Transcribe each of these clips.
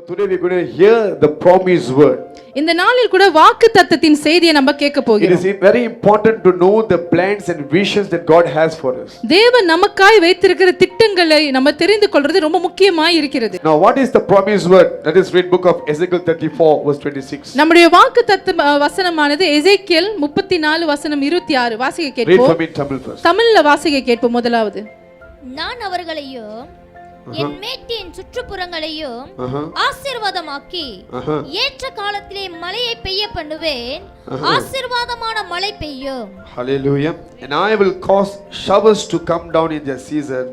today we're going to hear the promised word. இந்த நாளில் கூட வாக்குத்தத்தத்தின் செய்தியை நம்ம கேட்க It போகிறோம். is very important to know the plans and visions that God has for us. தேவன் நமக்காய் வைத்திருக்கிற திட்டங்களை நம்ம தெரிந்து கொள்றது ரொம்ப முக்கியமாய் இருக்கிறது. Now what is the promised word? That is read book of Ezekiel 34 verse 26. நம்முடைய வாக்குத்தத்த வசனமானது எசேக்கியேல் 34 வசனம் 26 வாசிக்க Read கேட்போம். for me in Tamil first. தமிழ்ல வாசிக்க கேட்போம். முதலாவது, நான் அவர்களையும் என் மேட்டின் சுற்றுப்புறங்களையும் ஆசீர்வாதமாக்கி ஏற்ற காலத்திலே மழையை பெய்ய பண்ணுவேன். ஆசீர்வாதமான மழை பெய்யும். Hallelujah. And I will cause showers to come down in their season.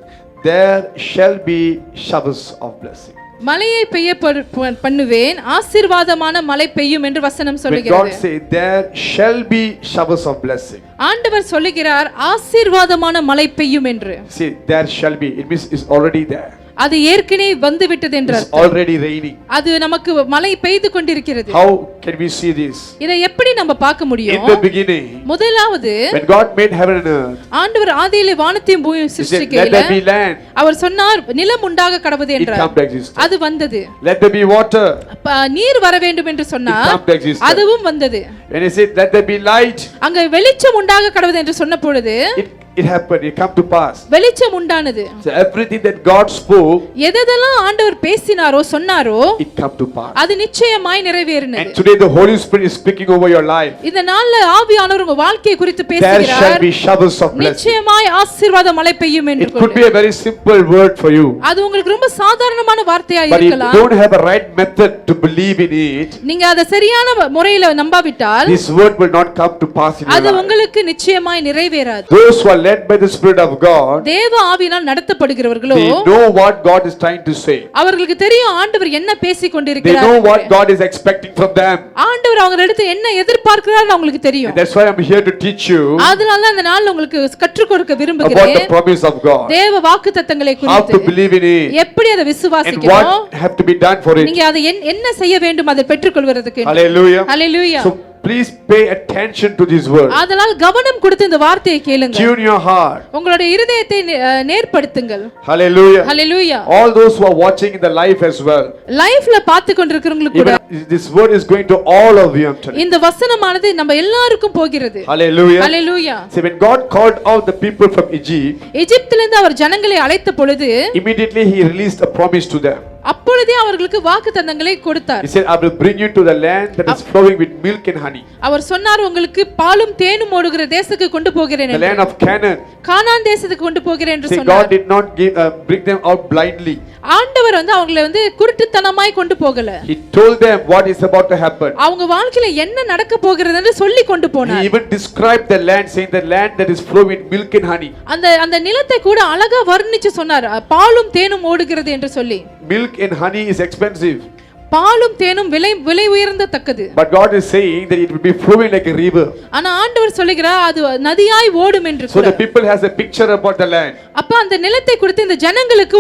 There shall be showers of blessing. மழையை பெய்ய பண்ணுவேன், ஆசீர்வாதமான மழை பெய்யும் என்று வசனம் When சொல்லுகிறது. God say there shall be showers of blessing. ஆண்டவர் சொல்லுகிறார் ஆசீர்வாதமான மழை பெய்யும் என்று. See, there shall be, it means it's already there. அது ஏற்கனவே வந்து விட்டது என்று It's already raining. அது நமக்கு மழை பெய்து கொண்டிருக்கிறது. How can we see this? இதை எப்படி நம்ம பார்க்க முடியும்? In the beginning, முதலாவது, when God made heaven and earth, ஆண்டவர் ஆதியிலே வானத்தையும் பூமியையும் He said, let சிருஷ்டிக்கையில there be land. அவர் சொன்னார் நிலம் உண்டாக கடவுது It என்றார். come to existence. அது வந்தது. Let there be water. நீர் வர வேண்டும் என்று It சொன்னார். come to existence. அதுவும் வந்தது. When He said, let there be light, அங்க வெளிச்சம் உண்டாக கடவுது என்று சொன்ன பொழுது it happened. It come to pass. வெளிச்சம் உண்டானது. So everything that God spoke, எதெல்லாம் ஆண்டவர் பேசினாரோ சொன்னாரோ it come to pass. அது நிச்சயமாய் நிறைவேறினது. And today the Holy Spirit is speaking over your life. இந்த நாள்ல ஆவியானவர் உங்க வாழ்க்கையை குறித்து There shall பேசுகிறார். be showers of blessing. நிச்சயமாய் ஆசீர்வாத மழை பெய்யும் என்று It could be a very simple word for you. அது உங்களுக்கு ரொம்ப சாதாரணமான வார்த்தையா But if you இருக்கலாம். don't have a right method to believe in it, நீங்க அத சரியான முறையில நம்பாவிட்டால் this word will not come to pass in your அது life. உங்களுக்கு நிச்சயமாய் நிறைவேறாது. Those who are led by the Spirit of God, தேவ ஆவியினால் நடத்தப்படுகிறவர்களோ they know what God is trying to say. அவர்களுக்கு தெரியும் ஆண்டவர் என்ன பேசிக் They கொண்டிருக்கிறார். know what God is expecting from them. ஆண்டவர் அவங்களிடத்து என்ன எதிர்பார்க்கிறார் அவங்களுக்கு தெரியும். And that's why I'm here to teach you அதனால அந்த நாள்ல உங்களுக்கு கற்றுக் கொடுக்க about the விரும்புகிறேன். promise of God. தேவ வாக்குத்தத்தங்களை How to குறித்து believe in it எப்படி அதை and விசுவாசிக்கணும், what have to be done for it. நீங்க அதை என்ன செய்ய வேண்டும் அதை பெற்றுக்கொள்வதற்கு. Hallelujah. Hallelujah. So please pay attention to this word. அதனால் கவனம் கொடுத்து இந்த வார்த்தையை கேளுங்க. Tune your heart. உங்களுடைய இருதயத்தை நேர்படுத்துங்கள். Hallelujah. Hallelujah. All those who are watching in the live as well. லைஃப்ல பார்த்து கொண்டிருக்கிறவங்களுக்கு கூட Even this word is going to all of you, I'm telling you. இந்த வசனமானது நம்ம எல்லாருக்கும் போகிறது. Hallelujah. Hallelujah. See, when God called out the people from Egypt, எகிப்திலிருந்து அவர் ஜனங்களை அழைத்த பொழுது immediately He released a promise to them. அப்பொழுதே அவர்களுக்கு வாக்குத்தத்தங்களை கொடுத்தார். He said, I will bring you to the land that is flowing with milk and honey. அவர் சொன்னார் உங்களுக்கு பாலும் தேனும் ஓடுகிற தேசத்துக்கு கொண்டு போகிறேன் The என்று. land of Canaan. கானான் தேசத்துக்கு கொண்டு போகிறேன் என்று See, God சொன்னார். did not bring them out blindly. ஆண்டவர் அவங்களை குருட்டுத்தனமாய் கொண்டு போகல. He told them what is about to happen. அவங்க வாழ்க்கையில என்ன நடக்க போகிறது என்று சொல்லி கொண்டு He போனார். even described the land, saying the land that is flowing with milk and honey. அந்த நிலத்தை கூட அழகா வர்ணிச்சு சொன்னார். பாலும் தேனும் ஓடுகிறது என்று சொல்லி. Milk and honey is expensive. பாலும் தேனும் விலை உயர்ந்ததக்கது. But God is saying that it will be flowing like a river. ஆனா ஆண்டவர் சொல்லுகிறார் அது நதியாய் ஓடும் என்று. So the people has a picture about the land. அப்ப அந்த நிலத்தை குறித்து இந்த ஜனங்களுக்கு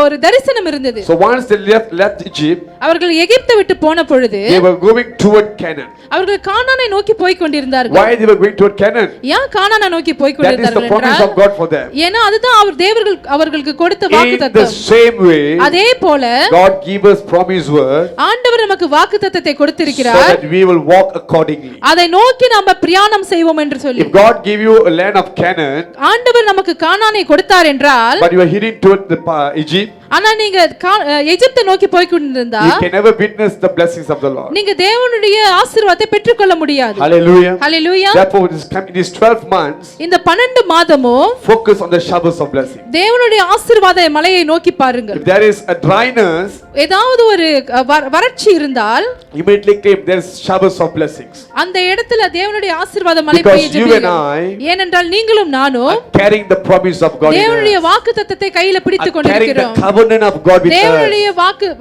ஒரு தரிசனம் இருந்தது. So once they left Egypt, அவர்கள் எகிப்தை விட்டு போன பொழுது they were going toward Canaan. அவர்கள் கானானை நோக்கி போய் கொண்டிருந்தார்கள். Why they were going toward Canaan? ஏன் கானானை நோக்கி போய் That is the கொண்டிருந்தார்கள் promise of God for them. ஏன்னா அதுதான் அவர்களுக்கு கொடுத்த In the வாக்குத்தத்தம். same way, அதே போல God give us promise word ஆண்டவர் நமக்கு வாக்குத்தத்தத்தை so கொடுத்திருக்கிறார். that we will walk accordingly. அதை நோக்கி நாம பிரயாணம் செய்வோம் என்று சொல்லி. If God give you a land of Canaan, ஆண்டவர் நமக்கு கானானை கொடுத்தார் என்றால், but you are heading toward the Egypt, ஆனா நீங்க எகிப்தை நோக்கி போய் கொண்டிருந்தா you can never witness the blessings of the Lord. நீங்க தேவனுடைய ஆசீர்வாதத்தை பெற்றுக்கொள்ள முடியாது. Hallelujah. Hallelujah. Therefore these 12 months, இந்த 12 மாதமும் focus on the showers of blessing. தேவனுடைய ஆசீர்வாத மலையை நோக்கி பாருங்கள். If there is a dryness, ஏதாவது ஒரு வறட்சி இருந்தால் immediately claim there is showers of blessings. அந்த இடத்துல தேவனுடைய ஆசீர்வாத மழை Because பெய்ய you and ஜெபியுங்கள். I ஏனென்றால் நீங்களும் நானும் are carrying the promise of God in தேவனுடைய us. வாக்குத்தத்தத்தை கையில பிடித்துக் Are carrying the கொண்டிருக்கிறோம். covenant of God with us. தேவனுடைய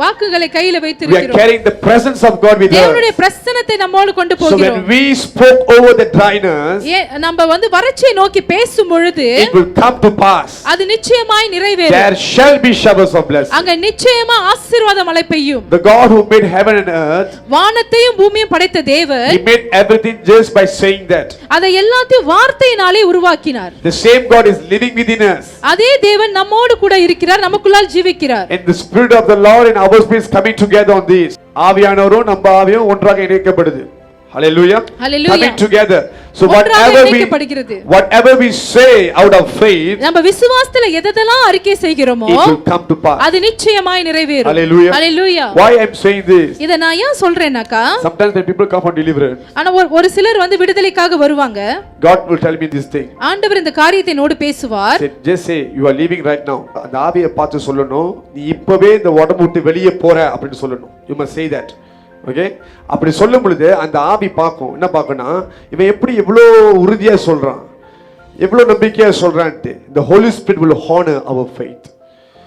வாக்குகளை கையில We are வைத்திருக்கிறோம். carrying the presence of God with தேவனுடைய us. பிரசன்னத்தை நம்மோடு கொண்டு So when போகிறோம். we spoke over the dryness, நம்ம வறட்சியை நோக்கி பேசும் பொழுது it will come to pass. அது நிச்சயமாய் நிறைவேறும். There shall be showers of blessing. அங்க நிச்சயமா ஆசீர்வாத மழை பெய்யும். The God who made heaven and earth, வானத்தையும் பூமியையும் படைத்த தேவன் He made everything just by saying that. அதை எல்லாத்தையும் வார்த்தையினாலே உருவாக்கினார். The same God is living within us. அதே தேவன் நம்மோடு கூட இருக்கிறார், நமக்குள்ளால் ஜீவிக்கிறார். அறிவிக்கிறார். And the spirit of the Lord and our spirit is coming together on this. ஆவியானவரும் நம்ம ஆவியும் ஒன்றாக இணைக்கப்படுது. Hallelujah. Hallelujah. Coming together. So ஒன்றாக இணைக்கப்படுகிறது. whatever we say out of faith, நம்ம விசுவாசத்துல எதெல்லாம் அறிக்கை செய்கிறோமோ it will come to pass. அது நிச்சயமாய் நிறைவேறும். Hallelujah. Hallelujah. Why I'm saying this? இத நான் ஏன் சொல்றேனாக்கா, Sometimes when people come for deliverance, ஆனா ஒரு சிலர் வந்து விடுதலைக்காக வருவாங்க. God will tell me this thing. ஆண்டவர் இந்த காரியத்தை என்னோடு பேசுவார். Just say you are leaving right now. அந்த ஆவியை பார்த்து சொல்லணும், நீ இப்பவே இந்த உடம்பு விட்டு வெளியே போற அப்படின்னு சொல்லணும். You must say that. Okay, அப்படி சொல்லும் பொழுது அந்த ஆவி பார்க்கும், என்ன பார்க்கணும்னா இவன் எப்படி எவ்வளோ உறுதியா சொல்றான், எவ்வளோ நம்பிக்கையா சொல்றான்ட்டு. The Holy Spirit will honor our faith.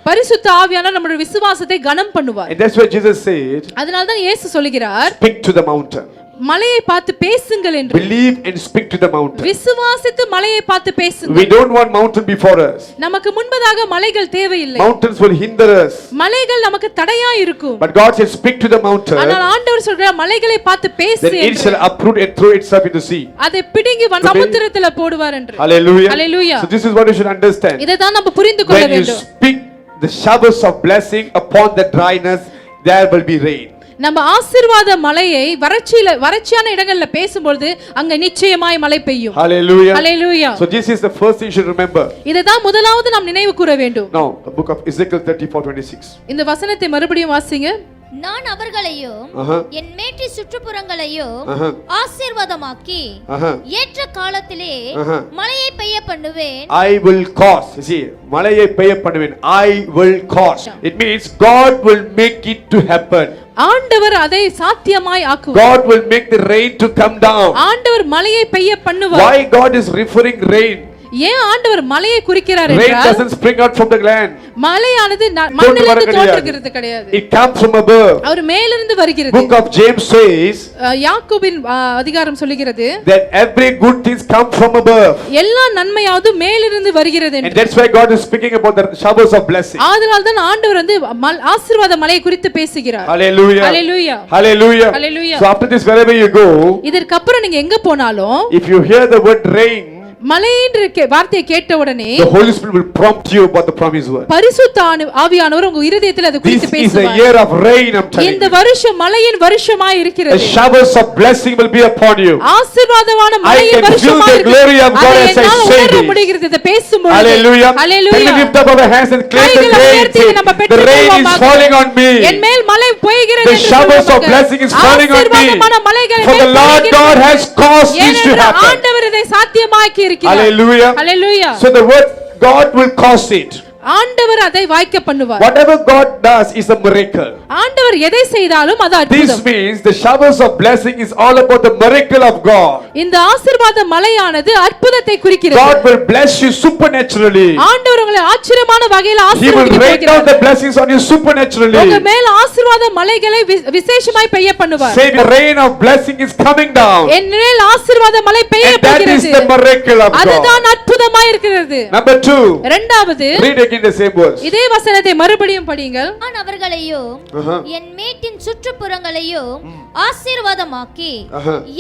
பரிசுத்த ஆவியானவர் நம்முடைய விசுவாசத்தை கனம் பண்ணுவார். And that's why Jesus said, அதனால தான் இயேசு சொல்கிறார், speak to the mountain. மலையை பார்த்து பேசுங்கள் என்று. Believe and speak to the mountain. விசுவாசித்து மலையை பார்த்து பேசுங்கள். We don't want mountain before us. நமக்கு முன்பதாக மலைகள் தேவையில்லை. Mountains will hinder us. மலைகள் நமக்கு தடையா இருக்கும். But God said speak to the mountain. ஆனால் ஆண்டவர் சொல்றார் மலைகளை பார்த்து பேசு Then it shall uproot and throw itself into the sea. அதை பிடுங்கி சமுத்திரத்தில போடுவார் என்று. Hallelujah. Hallelujah. So this is what you should understand. இதை தான் நம்ம புரிந்து கொள்ள When you வேண்டும். speak the showers of blessing upon the dryness, there will be rain. நம்ம ஆசீர்வாத மலையை வறட்சியான இடங்கள்ல பேசும்போது அங்க நிச்சயமாய் மழை பெய்யும். Hallelujah. Hallelujah. So this is the first thing you should remember. இதுதான் முதலாவது நாம் நினைவு கூற வேண்டும். Now the book of Ezekiel 34:26. இந்த வசனத்தை மறுபடியும் வாசிங்க. நான் அவர்களையும் என் மேட்டி சுற்றுப்புறங்களையும் ஆசீர்வாதமாக்கி ஏற்ற காலத்திலே மழையை பெய்ய பண்ணுவேன். I will cause. See, மழையை பெய்ய பண்ணுவேன். I will cause. It means God will make it to happen. ஆண்டவர் அதை சாத்தியமாய் ஆக்குவார். God will make the rain to come down. ஆண்டவர் மழையை பெய்ய பண்ணுவார். Why God is referring rain? ஏன் ஆண்டவர் மலையை குறிக்கிறார் Rain என்றால், doesn't spring out from the land. மலையானது மண்ணிலிருந்து தோன்றுகிறது கிடையாது. It comes from above. அவர் மேலிருந்து வருகிறது. Book of James says, யாக்கோபின் அதிகாரம் சொல்கிறது, that every good things come from above. எல்லா நன்மையாவது மேலிருந்து வருகிறது என்று. And that's why God is speaking about the showers of blessing. ஆதலால் தான் ஆண்டவர் வந்து ஆசீர்வாத மலையை குறித்து பேசுகிறார். Hallelujah. Hallelujah. Hallelujah. Hallelujah. So after this, wherever you go, இதற்கு அப்புறம் நீங்க எங்க போனாலும், if you hear the word rain, மலையின் வார்த்தையை கேட்ட உடனே the Holy Spirit will prompt you about the promised word. பரிசுத்த ஆவியானவர் உங்க இதயத்தில் அது குறித்து பேசுவார். This is a year of rain, I'm telling you. இந்த வருஷம் மலையின் வருஷமாய் இருக்கிறது. The showers of blessing will be upon you. ஆசீர்வாதமான மலையின் வருஷமாய் இருக்கிறது. I can feel the glory of God as I say this. முடிகிறது இத பேசும்போது. Hallelujah. Hallelujah. Let me lift up our hands and claim the rain. The rain is falling on me. என் மேல் மழை பெய்கிறது என்று The showers of blessing is falling on me. For the Lord God has caused this to happen. ஆண்டவர் இதை சாத்தியமாக்கி இருக்கிறார். Hallelujah. Hallelujah. So the word God will cause it. ஆண்டவர் அதை வாய்க்க பண்ணுவார். Whatever God does is a miracle. ஆண்டவர் எதை செய்தாலும் அது அற்புதம். This means the showers of blessing is all about the miracle of God. இந்த ஆசீர்வாத மலையானது அற்புதத்தை குறிக்கிறது. God will bless you supernaturally. ஆண்டவர் உங்களை ஆச்சரியமான வகையில் He will ஆசீர்வதிக்க rain down the blessings on you supernaturally. உங்க மேல் ஆசீர்வாத மலைகளை விசேஷமாய் பெய்ய பண்ணுவார். Say the rain of blessing is coming down. என் மேல் ஆசீர்வாத மலை பெய்ய போகிறது. That is the miracle of God. அதுதான் அற்புதமாய் இருக்கிறது. Number 2. இரண்டாவது, read in the same verse. இதே வசனத்தை மறுபடியும் படியுங்கள். நான் அவர்களையும் என் மேட்டின் சுற்றுப்புறங்களையும் ஆசீர்வாதமாக்கி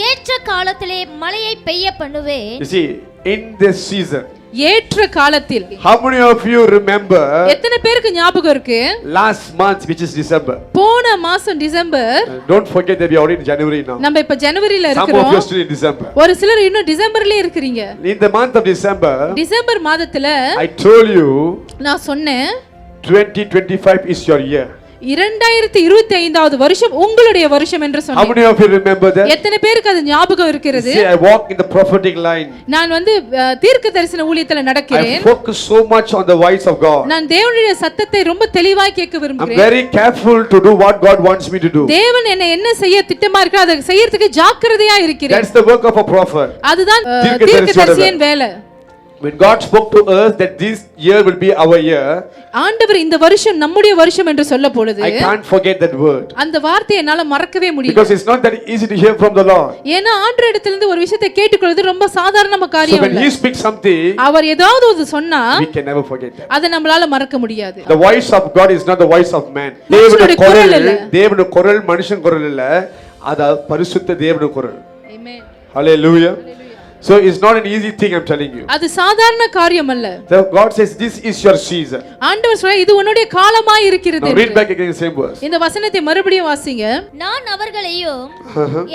ஏற்ற காலத்திலே மழையை பெய்ய பண்ணுவேன். You see, in this season, ஏற்ற காலத்தில். how many of you remember எத்தனை பேருக்கு ஞாபகம் இருக்கு last month, which is December? போன மாசம் December. Don't forget that we are already in January now. நம்ம இப்ப ஜனவரில Some இருக்கிறோம். of you are still in December. ஒரு சிலர் இன்னும் டிசம்பர்லயே இருக்கீங்க. In the month of December, December மாதத்துல I told you நான் சொன்னேன், 2025 is your year. 2025வது வருஷம் உங்களுடைய வருஷம் என்று How சொன்னேன். many of you remember that? எத்தனை பேருக்கு அது ஞாபகம் இருக்கிறது? See, I walk in the prophetic line. நான் வந்து தீர்க்க தரிசன ஊழியத்துல நடக்கிறேன். I focus so much on the voice of God. நான் தேவனுடைய சத்தத்தை ரொம்ப தெளிவாய் கேட்க I'm விரும்புகிறேன். very careful to do what God wants me to do. தேவன் என்ன செய்ய திட்டமா இருக்கோ அதை செய்யறதுக்கு ஜாக்கிரதையா இருக்கிறேன். That's the work of a prophet. அதுதான் தீர்க்கதரிசியின் வேலை. When God spoke to us that this year will be our year, ஆண்டவர் இந்த வருஷம் நம்முடைய வருஷம் என்று சொல்ல பொழுது, I can't forget that word. அந்த வார்த்தையை என்னால மறக்கவே முடியல. Because it's not that easy to hear from the Lord. ஏன்னா ஆண்டவரிடத்திலிருந்து ஒரு விஷயத்தை கேட்டுக்கொள்வது ரொம்ப சாதாரண காரியம் So when இல்ல. He speaks something, அவர் ஏதாவது ஒரு சொன்னா we can never forget that. அதை நம்மளால மறக்க முடியாது. The voice of God is not the voice of man. தேவனுடைய குரல் மனுஷன் குரல் இல்ல, அது பரிசுத்த தேவனுடைய குரல். Amen. Hallelujah. So it's not an easy thing, I'm telling you. அது சாதாரண காரியம் அல்ல. God says this is your season. ஆண்டவர் சொல்றார் இது உன்னுடைய காலமாய் இருக்கிறது. Now read back again the same verse. இந்த வசனத்தை மறுபடியும் வாசிங்க. நான் அவர்களையும்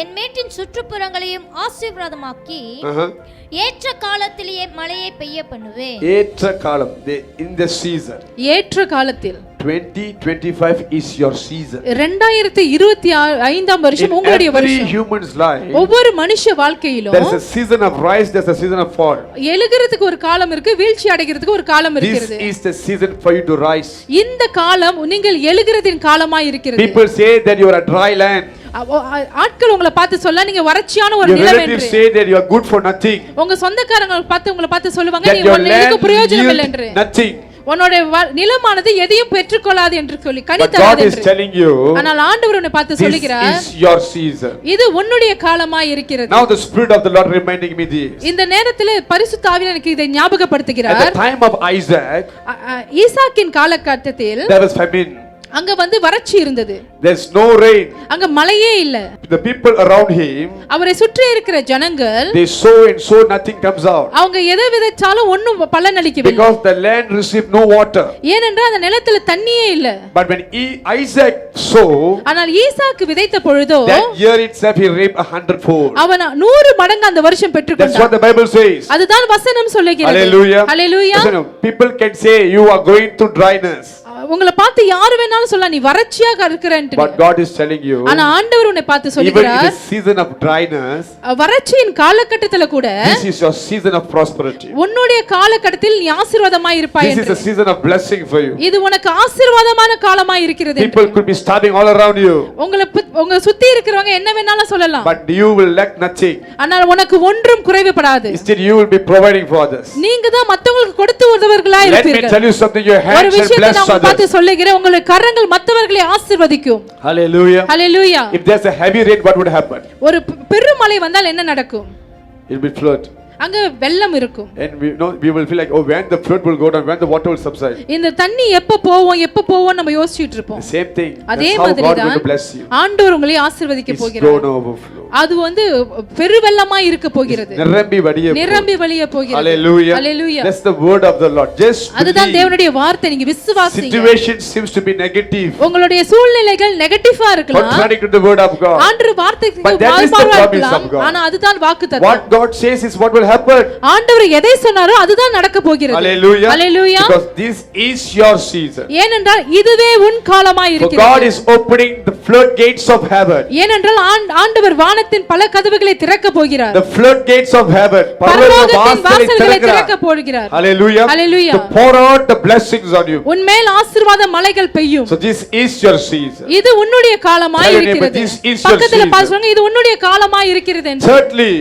என் மேட்டின் சுற்றுப்புறங்களையும் ஆசீர்வாதமாக்கி ஏற்ற காலத்திலேயே மழையை பெய்ய பண்ணுவேன். ஏற்ற காலம், in the season. ஏற்ற காலத்தில் 2025 is your season. 2025 வருஷம் உங்களுடைய வருஷம். Every human's life. ஒவ்வொரு மனுஷ வாழ்க்கையிலும் there's a season of rise, there's a season of fall. எழுகிறதுக்கு ஒரு காலம் இருக்கு, வீழ்ச்சி அடைகிறதுக்கு ஒரு காலம் இருக்கிறது. This is the season for you to rise. இந்த காலம் நீங்கள் எழுகிறதின் காலமாய் இருக்கிறது. People say that you are a dry land. ஆட்கள் உங்களை பார்த்து சொல்ல நீங்க வறட்சியான ஒரு நிலம் என்று. Say that you are good for nothing. உங்க சொந்தக்காரங்க பார்த்து உங்களை பார்த்து சொல்லுவாங்க நீ ஒண்ணுக்கு பிரயோஜனம் இல்லை என்று. Nothing. உன்னோட நிலமானது எதையும் பெற்றுக்கொள்ளாது என்று சொல்லி But கனிதராது God என்று. is telling you. ஆனால் ஆண்டவர் உன்னை பார்த்து சொல்லுகிறார். This is your season. இது உன்னுடைய காலமாய் இருக்கிறது. Now the Spirit of the Lord reminding me this. இந்த நேரத்தில் பரிசுத்த ஆவியானவர் எனக்கு இதை ஞாபகப்படுத்துகிறார். At the time of Isaac, ஈசாக்கின் காலகட்டத்தில் there was famine. அங்க வந்து வறட்சி இருந்தது. There's no rain. அங்க மழையே இல்ல. The people around him, அவரை சுற்றி இருக்கிற ஜனங்கள், they sow and sow, nothing comes out. அவங்க எதை விதைச்சாலும் ஒண்ணும் பலன் அளிக்கவில்லை. Because the land received no water. ஏனென்றால் அந்த நிலத்துல தண்ணியே இல்ல. But when Isaac sowed, ஆனால் ஈசாக்கு விதைத்த பொழுதோ that year itself he reaped 100-fold. அவன் 100 மடங்கு அந்த வருஷம் பெற்றுக்கொண்டான். That's what the Bible says. அதுதான் வசனம் சொல்லுகிறது. Hallelujah. Hallelujah. Listen, people can say you are going through dryness. உங்களை பார்த்து யார் வேணாலும் சொல்லலாம் நீ வறட்சியாக இருக்கிறேன்னு. But God is telling you, ஆனா ஆண்டவர் உன்னை பார்த்து சொல்லுகிறார், even in the season of dryness, வறட்சியின் காலகட்டத்துல கூட this is your season of prosperity. உன்னுடைய காலகட்டத்தில் நீ ஆசீர்வாதமாய் இருப்பாய் என்று. This is a season of blessing for you. இது உனக்கு ஆசீர்வாதமான காலமாய் இருக்கிறது. People could be starving all around you. உங்க சுத்தி இருக்கிறவங்க என்ன வேணாலும் சொல்லலாம். But you will lack nothing. ஆனால் உனக்கு ஒன்றும் குறைவுபடாது. Instead you will be providing for others. நீங்க தான் மத்தவங்களுக்கு கொடுத்து உதவுவர்களாய் இருப்பீர்கள். Let me tell you something, your hands shall bless others. பார்த்து சொல்லுகிறேன் உங்களுடைய கரங்கள் மத்தவர்களை ஆசீர்வதிக்கும். Hallelujah. Hallelujah. If there's a heavy rain, what would happen? ஒரு பெருமழை வந்தால் என்ன நடக்கும்? It will be flood. அங்க வெள்ளம் இருக்கும். And we will feel like, oh, when the flood will go down, when the water will subside. இந்த தண்ணி எப்ப போவோம் நம்ம யோசிச்சிட்டு இருப்போம். The same thing. அதே That's how மாதிரி God தான் will bless you. ஆண்டவர் உங்களை ஆசீர்வதிக்க போகிறார். It's going to overflow. அது வந்து பெருவெள்ளமாய் இருக்க போகிறது. நிரம்பி வழிய போகிறது. Hallelujah. Hallelujah. That's the word of the Lord. Just அதுதான் தேவனுடைய வார்த்தை. நீங்க விசுவாசிங்க. Situation seems to be negative. உங்களுடைய சூழ்நிலைகள் நெகட்டிவா இருக்கலாம். Contrary to the word of God. ஆண்டவர் வார்த்தைக்கு மாறுபாடா இருக்கலாம். ஆனா அதுதான் வாக்குத்தத்தம். What God says is what will happen. ஆண்டவர் எதை சொன்னாரோ அதுதான் நடக்க போகிறது. Hallelujah. Hallelujah. Because this is your season. ஏனென்றால் இதுவே உன் காலமாய் இருக்கிறது. God is opening the floodgates of heaven. ஏனென்றால் ஆண்டவர் வானத்தின் பல கதவுகளை திறக்க போகிறார். The floodgates of heaven. பரலோகத்தின் வாசல்களை திறக்க போகிறார். Hallelujah. Hallelujah. To pour out the blessings on you. உன் மேல் ஆசீர்வாத மலைகள் பெய்யும். So this is your season. இது உன்னுடைய காலமாய் இருக்கிறது. பக்கத்துல பாசுங்க இது உன்னுடைய காலமாய் இருக்கிறது என்று. Thirdly,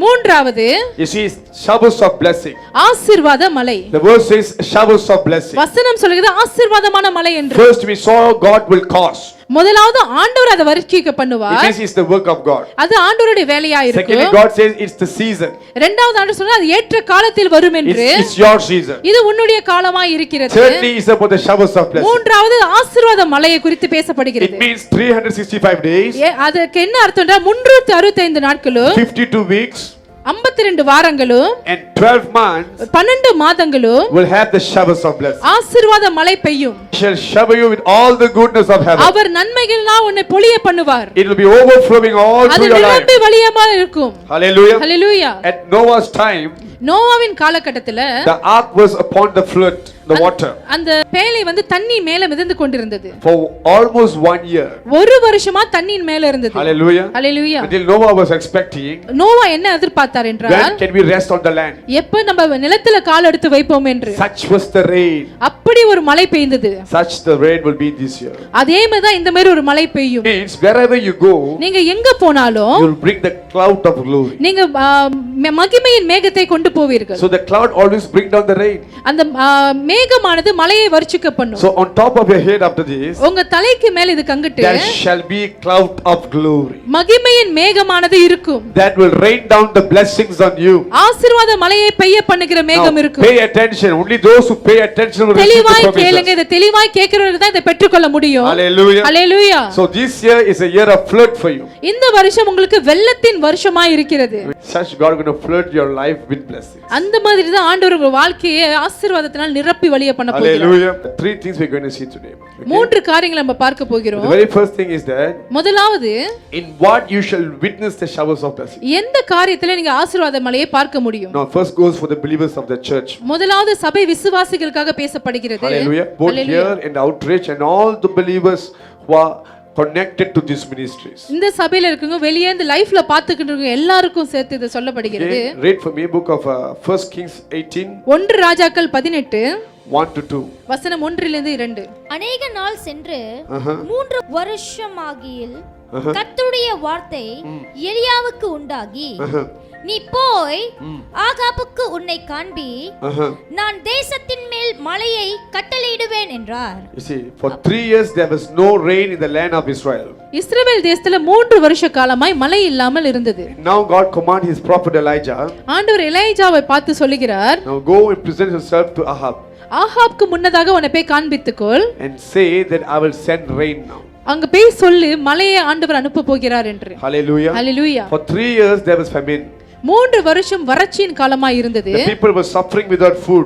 மூன்றாவது, you see showers of blessing. ஆசீர்வாத மலை. The verse says showers of blessing. வசனம் சொல்லுகிறது ஆசீர்வாதமான மலை என்று. First we saw God will cause. முதலாவது ஆண்டவர் அதை வருவிக்க பண்ணுவார். This is the work of God. அது ஆண்டவருடைய வேலையா இருக்கு. Secondly, God says it's the season. இரண்டாவது ஆண்டவர் சொல்றார் அது ஏற்ற காலத்தில் வரும் என்று. It's your season. இது உன்னுடைய காலமாய் இருக்கிறது. Thirdly is about the showers of blessing. மூன்றாவது ஆசீர்வாத மலையை குறித்து பேசப்படுகிறது. It means 365 days. அதுக்கு என்ன அர்த்தம்னா 365 நாட்களும் 52 weeks 52 வாரங்களும் and 12 months 12 மாதங்களும் will have the showers of blessing. ஆசீர்வாத மழை பெய்யும். He shall shower you with all the goodness of heaven. அவர் நன்மைகளால் உன்னை பொழிய பண்ணுவார். It will be overflowing all through your life. அது நிரம்பி வழியமா இருக்கும். Hallelujah. Hallelujah. At Noah's time, நோவாவின் காலகட்டத்துல the ark was upon the flood, the water. அந்த பேழை வந்து தண்ணி மேல மிதந்து கொண்டிருந்தது. For almost 1 year. ஒரு வருஷமா தண்ணீர் மேல இருந்தது. Hallelujah. Hallelujah. Until Noah was expecting. Noah என்ன எதிர்பார்த்தார் என்றால் When can we rest on the land? எப்ப நம்ம நிலத்துல கால் எடுத்து வைப்போம் என்று. Such was the rain. அப்படி ஒரு மழை பெய்தது. Such the rain will be this year. அதே மாதிரி தான் இந்த மாதிரி ஒரு மழை பெய்யும். Means wherever you go, நீங்க எங்க போனாலும் you will bring the cloud of glory. நீங்க மகிமையின் மேகத்தை கொண்டு போவீர்கள். So the cloud always bring down the rain. அந்த மேகமானது மலையை வருஷிக்க பண்ணும். So on top of your head after this, உங்க தலைக்கு மேல இது கங்கிட்டு there shall be cloud of glory மகிமையின் மேகமானது இருக்கும். that will rain down the blessings on you. ஆசீர்வாத மலையை பெய்ய பண்ணுகிற மேகம் Now, இருக்கும். pay attention. Only those who pay attention will receive the தெளிவாய் கேளுங்க. promises. இத தெளிவாய் கேக்குறவங்க தான் இத பெற்றுக்கொள்ள முடியும். Hallelujah. Hallelujah. So this year is a year of flood for you. இந்த வருஷம் உங்களுக்கு வெள்ளத்தின் வருஷமாய் இருக்கிறது. Such God going to flood your life with blessings. அந்த மாதிரி தான் ஆண்டவர் உங்க வாழ்க்கையை ஆசீர்வாதத்தினால் நிரப்பி வழிய பண்ண போகிறார். Hallelujah. Three things we're going to see today. Okay? மூன்று காரியங்களை நம்ம பார்க்க போகிறோம். The very first thing is that முதலாவது in what you shall witness the showers of blessing. எந்த காரியத்துல நீங்க ஆசீர்வாத மலையை பார்க்க முடியும்? Now first goes for the believers of the church. முதலாவது சபை விசுவாசிகளுக்காக பேசப்படுகிறது. Hallelujah. Both here and outreach and all the believers who are connected to these ministries. இந்த சபையில இருக்கவங்க வெளியே இந்த லைஃப்ல பாத்துக்கிட்டு எல்லாருக்கும் சேர்த்து இது சொல்லப்படுகிறது. Okay? Read for me book of 1 Kings 18. 1 ராஜாக்கள் 18 1 to 2. வசனம் 1 லிருந்து 2. அநேக நாள் சென்று 3 வருஷமாகியில் கர்த்தருடைய வார்த்தை எலியாவுக்கு உண்டாகி, நீ போய் ஆகாபுக்கு உன்னை காண்பி, நான் தேசத்தின் மேல் மழையை கட்டளையிடுவேன் என்றார். You see, for 3 years there was no rain in the land of Israel. இஸ்ரவேல் தேசத்துல 3 வருஷ காலமாய் மழை இல்லாமல் இருந்தது. Now God command his prophet Elijah, ஆண்டவர் எலியாவை பார்த்து சொல்லுகிறார், now go and present yourself to Ahab ஆகாப்க்கு முன்னதாக உன்னை போய் காண்பித்துக்கொள், and say that I will send rain now. அங்க போய் சொல்லு மழையை ஆண்டவர் அனுப்ப போகிறார் என்று. Hallelujah. Hallelujah. For 3 years there was famine. 3 வருஷம் வறட்சியின் காலமாய் இருந்தது. The people were suffering without food.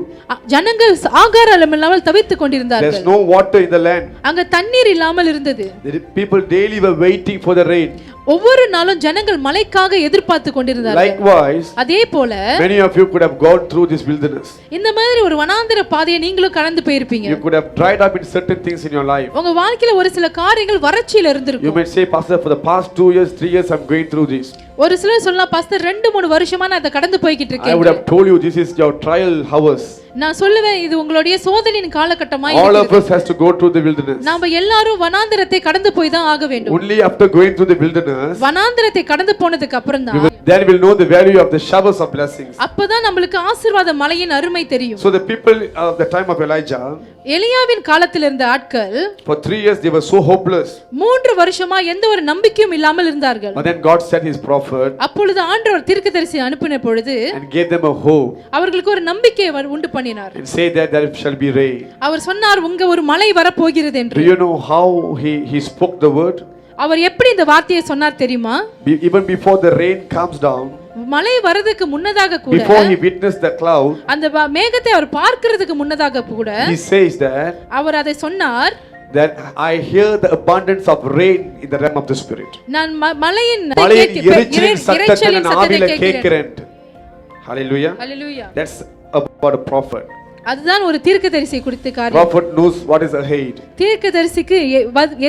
ஜனங்கள் ஆகாரம் இல்லாமல் தவித்துக் கொண்டிருந்தார்கள். There's no water in the land. அங்க தண்ணீர் இல்லாமல் இருந்தது. The people daily were waiting for the rain. ஒவ்வொரு நாளும் ஜனங்கள் மழைக்காக எதிர்பார்த்து கொண்டிருந்தார்கள். Likewise, அதே போல many of you could have gone through this wilderness. இந்த மாதிரி ஒரு வனாந்தர பாதையை நீங்களும் கடந்து போயிருப்பீங்க. You could have dried up in certain things in your life. உங்க வாழ்க்கையில ஒரு சில காரியங்கள் வறட்சியில இருந்திருக்கும். You might say, Pastor, for the past 2 years, 3 years, I'm going through this. ஒரு சிலர் சொல்லலாம், பாஸ்டர் 2-3 வருஷமா நான் அத கடந்து போயிட்டு I would இருக்கேன். have told you this is your trial hours. நான் சொல்லுவேன், இது உங்களுடைய சோதனையின் காலகட்டமா All of இருக்குது. us has to go through the wilderness. நாம எல்லாரும் வனாந்தரத்தை கடந்து போய் தான் ஆக வேண்டும். Only after going through the wilderness, வனாந்தரத்தை கடந்து போனதுக்கு அப்புறம் தான் then we'll know the value of the showers of blessings. அப்பதான் நம்மளுக்கு ஆசீர்வாத மழையின் அருமை தெரியும். So the people of the time of Elijah, எலியாவின் காலத்தில் இருந்த ஆட்கள் for 3 years they were so hopeless. 3 வருஷமா எந்த ஒரு நம்பிக்கையும் இல்லாமல் இருந்தார்கள். But then God sent his prophet அப்பொழுது ஆண்டவர் தீர்க்கதரிசி அனுப்பின பொழுது and gave them a hope அவர்களுக்கு ஒரு நம்பிக்கையை உண்டு பண்ணினார். and say that there shall be rain. அவர் சொன்னார், உங்க ஒரு மழை வரப்போகிறது Do என்று. you know how he spoke the word? அவர் எப்படி இந்த வார்த்தையை சொன்னார் தெரியுமா? Even before the rain comes down, மழை வரதுக்கு முன்னதாக கூட, before he witnessed the cloud, அந்த மேகத்தை அவர் பார்க்கிறதுக்கு முன்னதாக கூட he says that அவர் அதை சொன்னார், that I hear the abundance of rain in the realm of the spirit. நான் மழையின் இரைச்சலின் சத்தத்தை நான் ஆவியில கேட்கிறேன். Hallelujah. Hallelujah. That's about a prophet. அதுதான் ஒரு தீர்க்கதரிசி குறித்த காரியம். Prophet knows what is ahead. தீர்க்கதரிசிக்கு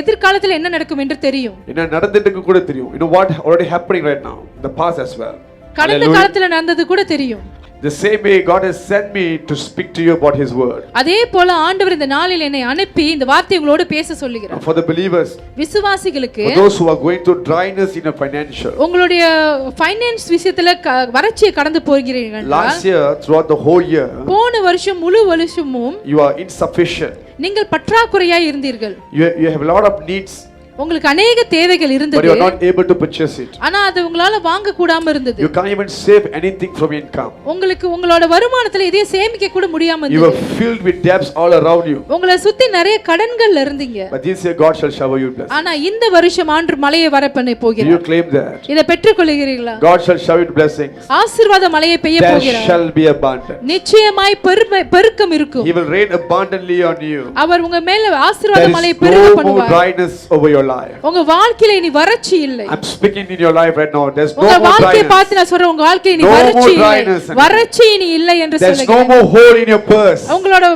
எதிர்காலத்தில் என்ன நடக்கும் என்று தெரியும். என்ன நடந்துட்டு கூட தெரியும். You know what already happening right now in the past as well. கடந்த காலத்துல நடந்தது கூட தெரியும். The same way God has sent me to speak to you about his word. அதே போல ஆண்டவர் இந்த நாளில் என்னை அனுப்பி இந்த வார்த்தையை உங்களோடு பேச சொல்லுகிறார். For the believers, விசுவாசிகளுக்கு, for those who are going through dryness in a financial, உங்களுடைய ஃபைனான்ஸ் விஷயத்துல வறட்சியை கடந்து போகிறீர்கள். last year throughout the whole year, போன வருஷம் முழு வருஷமும் you are insufficient. நீங்கள் பற்றாக்குறையாய் இருந்தீர்கள். You have a lot of needs, உங்களுக்கு अनेक தேவைகள் but இருந்தது. you are not able to purchase it. ஆனா அது உங்களால வாங்க கூடாம இருந்தது. You can't even save anything from income. உங்களுக்கு உங்களோட வருமானத்துல எதையும் சேமிக்க கூட முடியாம You இருந்தது. were filled with debts all around you. உங்களை சுத்தி நிறைய கடன்கள்ல இருந்தீங்க. But this year God shall shower you with blessings. ஆனா இந்த வருஷம் ஆண்டவர் மழையை வர பண்ண Do you போகிறார். claim that? இதை பெற்றுக்கொள்கிறீர்களா? God shall shower you with blessings. ஆசீர்வாத மழையை பெய்ய There போகிறார். shall be abundance. நிச்சயமாய் பெருக்கம் இருக்கும். He will rain abundantly on you. அவர் உங்க மேல ஆசீர்வாத There மழையை is பெருக no more பண்ணுவார். dryness over your life. உங்க வாழ்க்கையில இனி வறட்சி இல்லை. I'm speaking in your life right now. There's no உங்க more வாழ்க்கையை dryness. பார்த்து நான் சொல்றேன், உங்க வாழ்க்கையில இனி No more வறட்சி இல்லை. dryness. வறட்சி இனி இல்லை என்று There's no சொல்லுகிறேன். more hole in your purse. உங்களோட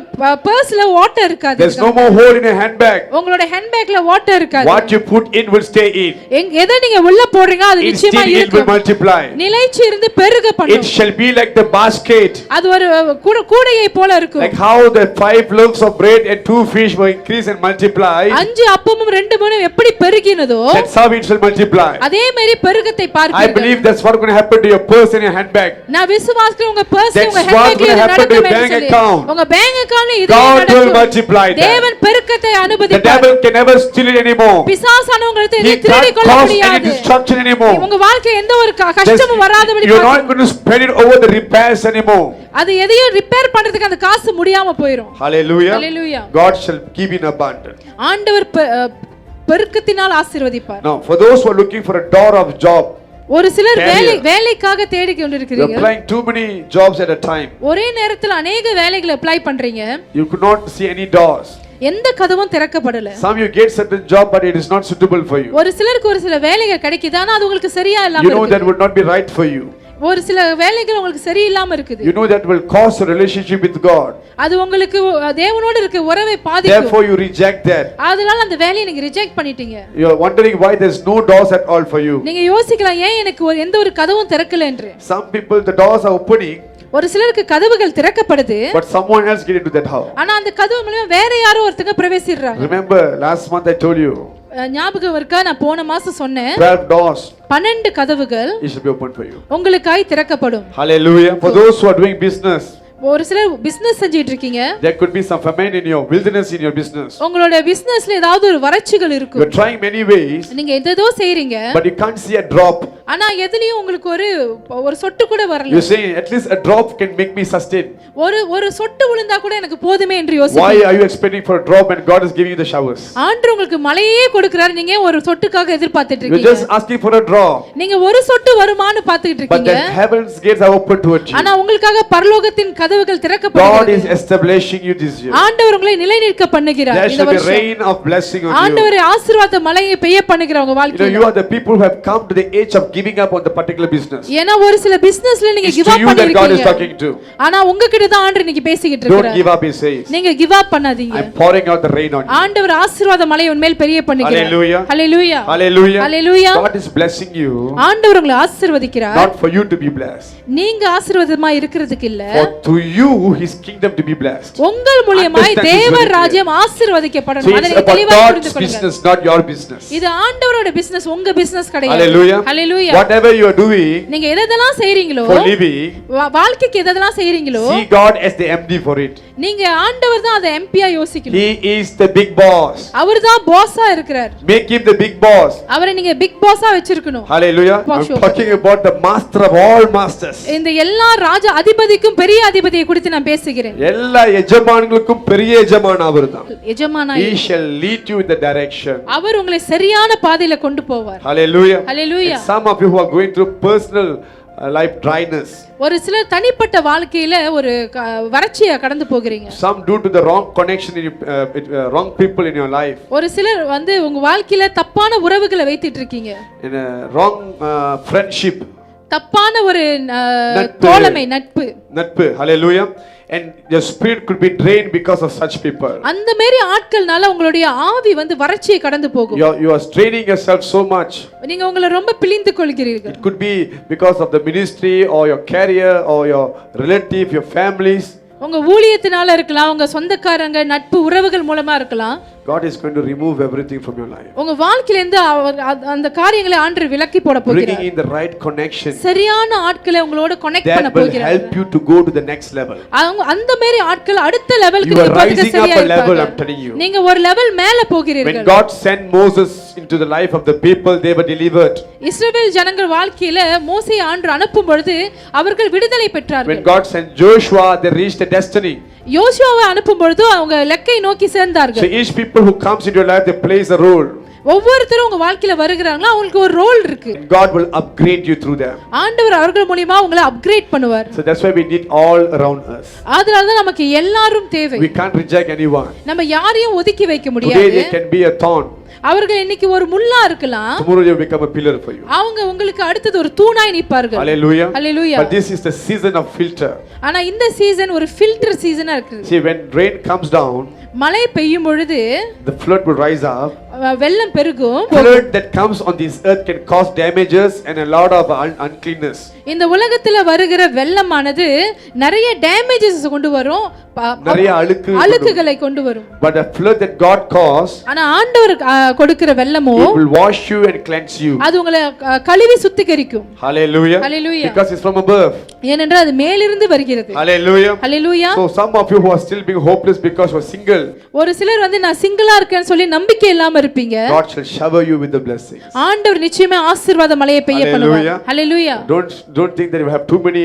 பர்ஸ்ல வாட்டர் இருக்காது. There's no more hole in your handbag. உங்களோட ஹேண்ட்பேக்ல வாட்டர் இருக்காது. What you put in will stay in. எதை நீங்க உள்ள போடுறீங்க அது It நிச்சயமா still it will இருக்கும். multiply. நிலைச்சு இருந்து பெருக It பண்ணும். shall be like the basket. அது ஒரு கூடையை போல இருக்கும். Like how the 5 loaves of bread and 2 fish were increased and multiplied. 5 அப்பமும் 2 மீனும் எப்படி எப்படி பெருகினதோ that's how it shall multiply. அதே மாதிரி பெருக்கத்தை I பார்க்கிறீர்கள். believe that's what going to happen to your purse and your handbag. நான் விசுவாசிக்கிறேன் உங்க பர்ஸ் That's உங்க what's ஹேண்ட்பேக்ல gonna happen to your நடக்கும் bank என்று account. சொல்லி உங்க பேங்க் அக்கவுண்ட்ல இது God will நடக்கும். multiply that. தேவன் பெருக்கத்தை The அனுமதிப்பார். devil can never steal it anymore. பிசாசானவங்களுக்கு He இதை திருடி can't கொள்ள cause any முடியாது. destruction anymore. உங்க வாழ்க்கை எந்த ஒரு Just- கஷ்டமும் வராதபடி You're not பார்த்துக்கணும். going to spend it over the repairs anymore. அது எதையும் ரிப்பேர் பண்றதுக்கு அந்த காசு முடியாம போயிடும். Hallelujah. Hallelujah. God shall give in abundance. ஆண்டவர் பெருக்கத்தினால் ஆசீர்வதிப்பார். Now, for those who are looking for a door of job, ஒரு சிலர் Career. வேலைக்காக தேடி you're கொண்டிருக்கிறீங்க. applying too many jobs at a time. ஒரே நேரத்தில் அநேக வேலைகளை அப்ளை பண்றீங்க. You could not see any doors. எந்த கதவும் திறக்கப்படல. Some you get certain job, but it is not suitable for you. ஒரு சிலருக்கு ஒரு சில வேலைகள் கிடைக்குது, ஆனா அது உங்களுக்கு சரியா You இல்லாம know that இருக்கு. would not be right for you. ஒரு சில வேலைகள் உங்களுக்கு சரியில்லாம இருக்குது. You know that will cause a relationship with God. அது உங்களுக்கு தேவனோடு இருக்க உறவை பாதிக்கும். Therefore, you reject that. அதனால அந்த வேலையை நீங்க ரிஜெக்ட் பண்ணிட்டீங்க. You are wondering why there's no doors at all for you. நீங்க யோசிக்கலாம் ஏன் எனக்கு எந்த ஒரு கதவும் திறக்கல என்று. Some people, the doors are opening, ஒரு சிலருக்கு கதவுகள் திறக்கப்படுது, but someone else get into that house. ஆனா அந்த கதவு மூலமா வேற யாரோ ஒருத்தங்க பிரவேசிறாங்க. Remember, last month I told you, ஞாபகம் இருக்கா? நான் போன மாசம் சொன்னேன் 12 doors 12 கதவுகள் it should be open for you. உங்களுக்காய் திறக்கப்படும். Hallelujah. For those who are doing business, ஒரு சிலர் பிசினஸ் செஞ்சிட்டு இருக்கீங்க. there could be some famine in your wilderness in your business. உங்களோட பிசினஸ்ல ஏதாவது ஒரு வறட்சிகள் You're இருக்கும். trying many ways, நீங்க எதோ செய்றீங்க, but you can't see a drop. ஆனா எதுலயும் உங்களுக்கு ஒரு சொட்டு கூட வரல. You're saying at least a drop can make me sustain. ஒரு சொட்டு விழுந்தா கூட எனக்கு போதுமே என்று Why யோசிக்கிறீங்க. are you expecting for a drop when God is giving you the showers? ஆண்டவர் உங்களுக்கு மழையே கொடுக்கிறாரு, நீங்க ஒரு சொட்டுக்காக எதிர்பார்த்துட்டு You're இருக்கீங்க. just asking for a drop, நீங்க ஒரு சொட்டு வருமானு பார்த்துட்டு but இருக்கீங்க. then heaven's gates are open towards you. ஆனா உங்களுக்காக பரலோகத்தின் கதவுகள் God திறக்கப்படுகிறது. is establishing you this year. ஆண்டவர் உங்களை நிலைநிற்க பண்ணுகிறார் There இந்த shall be வருஷம். rain of blessing on you. ஆண்டவர் ஆசீர்வாத மழையை பெய்ய பண்ணுகிறார் உங்க You know, வாழ்க்கையில. you are the people who have come to the age of giving up on the particular business. ஏன்னா ஒரு சில பிசினஸ்ல நீங்க It's give to up you that God is பண்ணிருக்கீங்க. talking to. ஆனா உங்ககிட்ட தான் ஆண்டவர் இன்னைக்கு பேசிக்கிட்டு Don't இருக்கார். give up, he says. நீங்க கிவ் அப் பண்ணாதீங்க. I'm pouring out the rain on you. ஆண்டவர் ஆசீர்வாத மழையை உன்மேல் பெரிய பண்ணுகிறார். Hallelujah. Hallelujah. Hallelujah. Hallelujah. God is blessing you, ஆண்டவர் உங்களை ஆசீர்வதிக்கிறார். not for you to be blessed, நீங்க ஆசீர்வாதமா இருக்கிறதுக்கு இல்ல, for to you his kingdom to be blessed. உங்கள் மூலமாய் Understand this தேவ very clear. ராஜ்யம் So ஆசீர்வதிக்கப்படணும். அதை it's நீங்க about தெளிவாக God's புரிந்து கொள்ளுங்க. business, not your business. இது ஆண்டவரோட பிசினஸ், உங்க பிசினஸ் கிடையாது. Hallelujah. Hallelujah. Whatever you are doing நீங்க எதெல்லாம் செய்றீங்களோ, for living, வாழ்க்கைக்கு எதெல்லாம் செய்றீங்களோ, see God as the MD for it. நீங்க ஆண்டவர் தான் அதை எம்பியா யோசிக்கணும். He is the big boss. அவர்தான் பாஸா இருக்கிறார். Make him the big boss. அவரை நீங்க பிக் பாஸா வச்சிருக்கணும். Hallelujah. Boss. I'm talking about the master of all masters. இந்த எல்லா ராஜ அதிபதிக்கும் பெரிய அதிபதியை குறித்து நான் பேசுகிறேன். எல்லா எஜமான்களுக்கும் பெரிய எஜமான் அவர்தான். எஜமானா He shall lead you in the direction. அவர் உங்களை சரியான பாதையில கொண்டு போவார். Hallelujah. Hallelujah. And some of you who are going through personal life dryness, ஒரு சிலர் தனிப்பட்ட வாழ்க்கையில ஒரு வறட்சியை கடந்து போகிறீங்க. some due to the wrong connection in with wrong people in your life, ஒரு சிலர் உங்க வாழ்க்கையில தப்பான உறவுகளை வைத்திட்டு இருக்கீங்க. in a wrong friendship, தப்பான ஒரு நட்பு. தோழமை, நட்பு. நட்பு. Hallelujah. And your spirit could be drained because of such people. அந்த மாதிரி ஆட்கள்னால உங்களுடைய ஆவி வறட்சியை கடந்து போகும். You are straining yourself so much. நீங்க உங்களை ரொம்ப பிழிந்து கொள்கிறீர்கள். It could be because of the ministry or your career or your relative, your families. உங்க ஊழியத்தினால இருக்கலாம், உங்க சொந்தக்காரங்க, நட்பு, உறவுகள் மூலமா இருக்கலாம். God is going to remove everything from your life. உங்க வாழ்க்கையில இருந்து அந்த காரியங்களை ஆண்டவர் விலக்கி போட போகிறார். Bringing in the right connection. சரியான ஆட்களை உங்களோட கனெக்ட் பண்ண That will போகிறார். help you to go to the next level. அந்த மாதிரி ஆட்கள் அடுத்த லெவலுக்கு You are நீங்க போறதுக்கு rising up சரியா a level, I'm இருப்பாங்க. telling you. நீங்க ஒரு லெவல் மேல When போகிறீர்கள். God sent Moses into the life of the people, they were delivered. இஸ்ரவேல் ஜனங்கள் வாழ்க்கையில மோசேயை ஆண்டவர் அனுப்பும் பொழுது அவர்கள் விடுதலை பெற்றார்கள். When God sent Joshua, they reached the destiny. யோசுவாவை அனுப்பும் பொழுது அவங்க லக்கை நோக்கி சேர்ந்தார்கள். So each people who comes into your life, they plays a role. ஒவ்வொருத்தரும் உங்க வாழ்க்கையில வருகிறாங்களோ அவங்களுக்கு ஒரு ரோல் இருக்கு. God will upgrade you through them. ஆண்டவர் அவர்கள் மூலமா உங்களை அப்கிரேட் பண்ணுவார். So that's why we need all around us. அதனால தான் நமக்கு எல்லாரும் தேவை. We can't reject anyone. நம்ம யாரையும் ஒதுக்கி வைக்க Today முடியாது. they can be a thorn. அவர்கள் இன்னைக்கு ஒரு முள்ளா இருக்கலாம். Tomorrow they will become a pillar for you. அவங்க உங்களுக்கு அடுத்து ஒரு தூணாய் நிப்பார்கள். Hallelujah. Hallelujah. But this is the season of filter. ஆனா இந்த சீசன் ஒரு ஃபில்டர் சீசனா இருக்கு. See, when rain comes down, மழை பெய்யும் பொழுது the flood will rise up. வெள்ளம் பெருகும். Flood that comes on this earth can cause damages and a lot of uncleanness. இந்த உலகத்துல வருகிற வெள்ளமானது நிறைய டேமேஜஸ் கொண்டு வரும், நிறைய அழுக்குகளை கொண்டு வரும். But a flood that God caused, ஆனா ஆண்டவர் கொடுக்கிற வெள்ளமோ it will wash you and cleanse you. அது உங்களை கழுவி சுத்திகரிக்கும். Hallelujah. Hallelujah. Because it's from above. ஏனென்றால் அது மேலிருந்து வருகிறது. Hallelujah. Hallelujah. So some of you who are still being hopeless because you are single, ஒரு சிலர் வந்து நான் சிங்கிளா இருக்கேன்னு சொல்லி நம்பிக்கை இல்லாம இருப்பீங்க. God shall shower you with the blessings. ஆண்டவர் நிச்சயமா ஆசீர்வாத மழையை பெய்ய பண்ணுவார். Hallelujah. Don't think that you have too many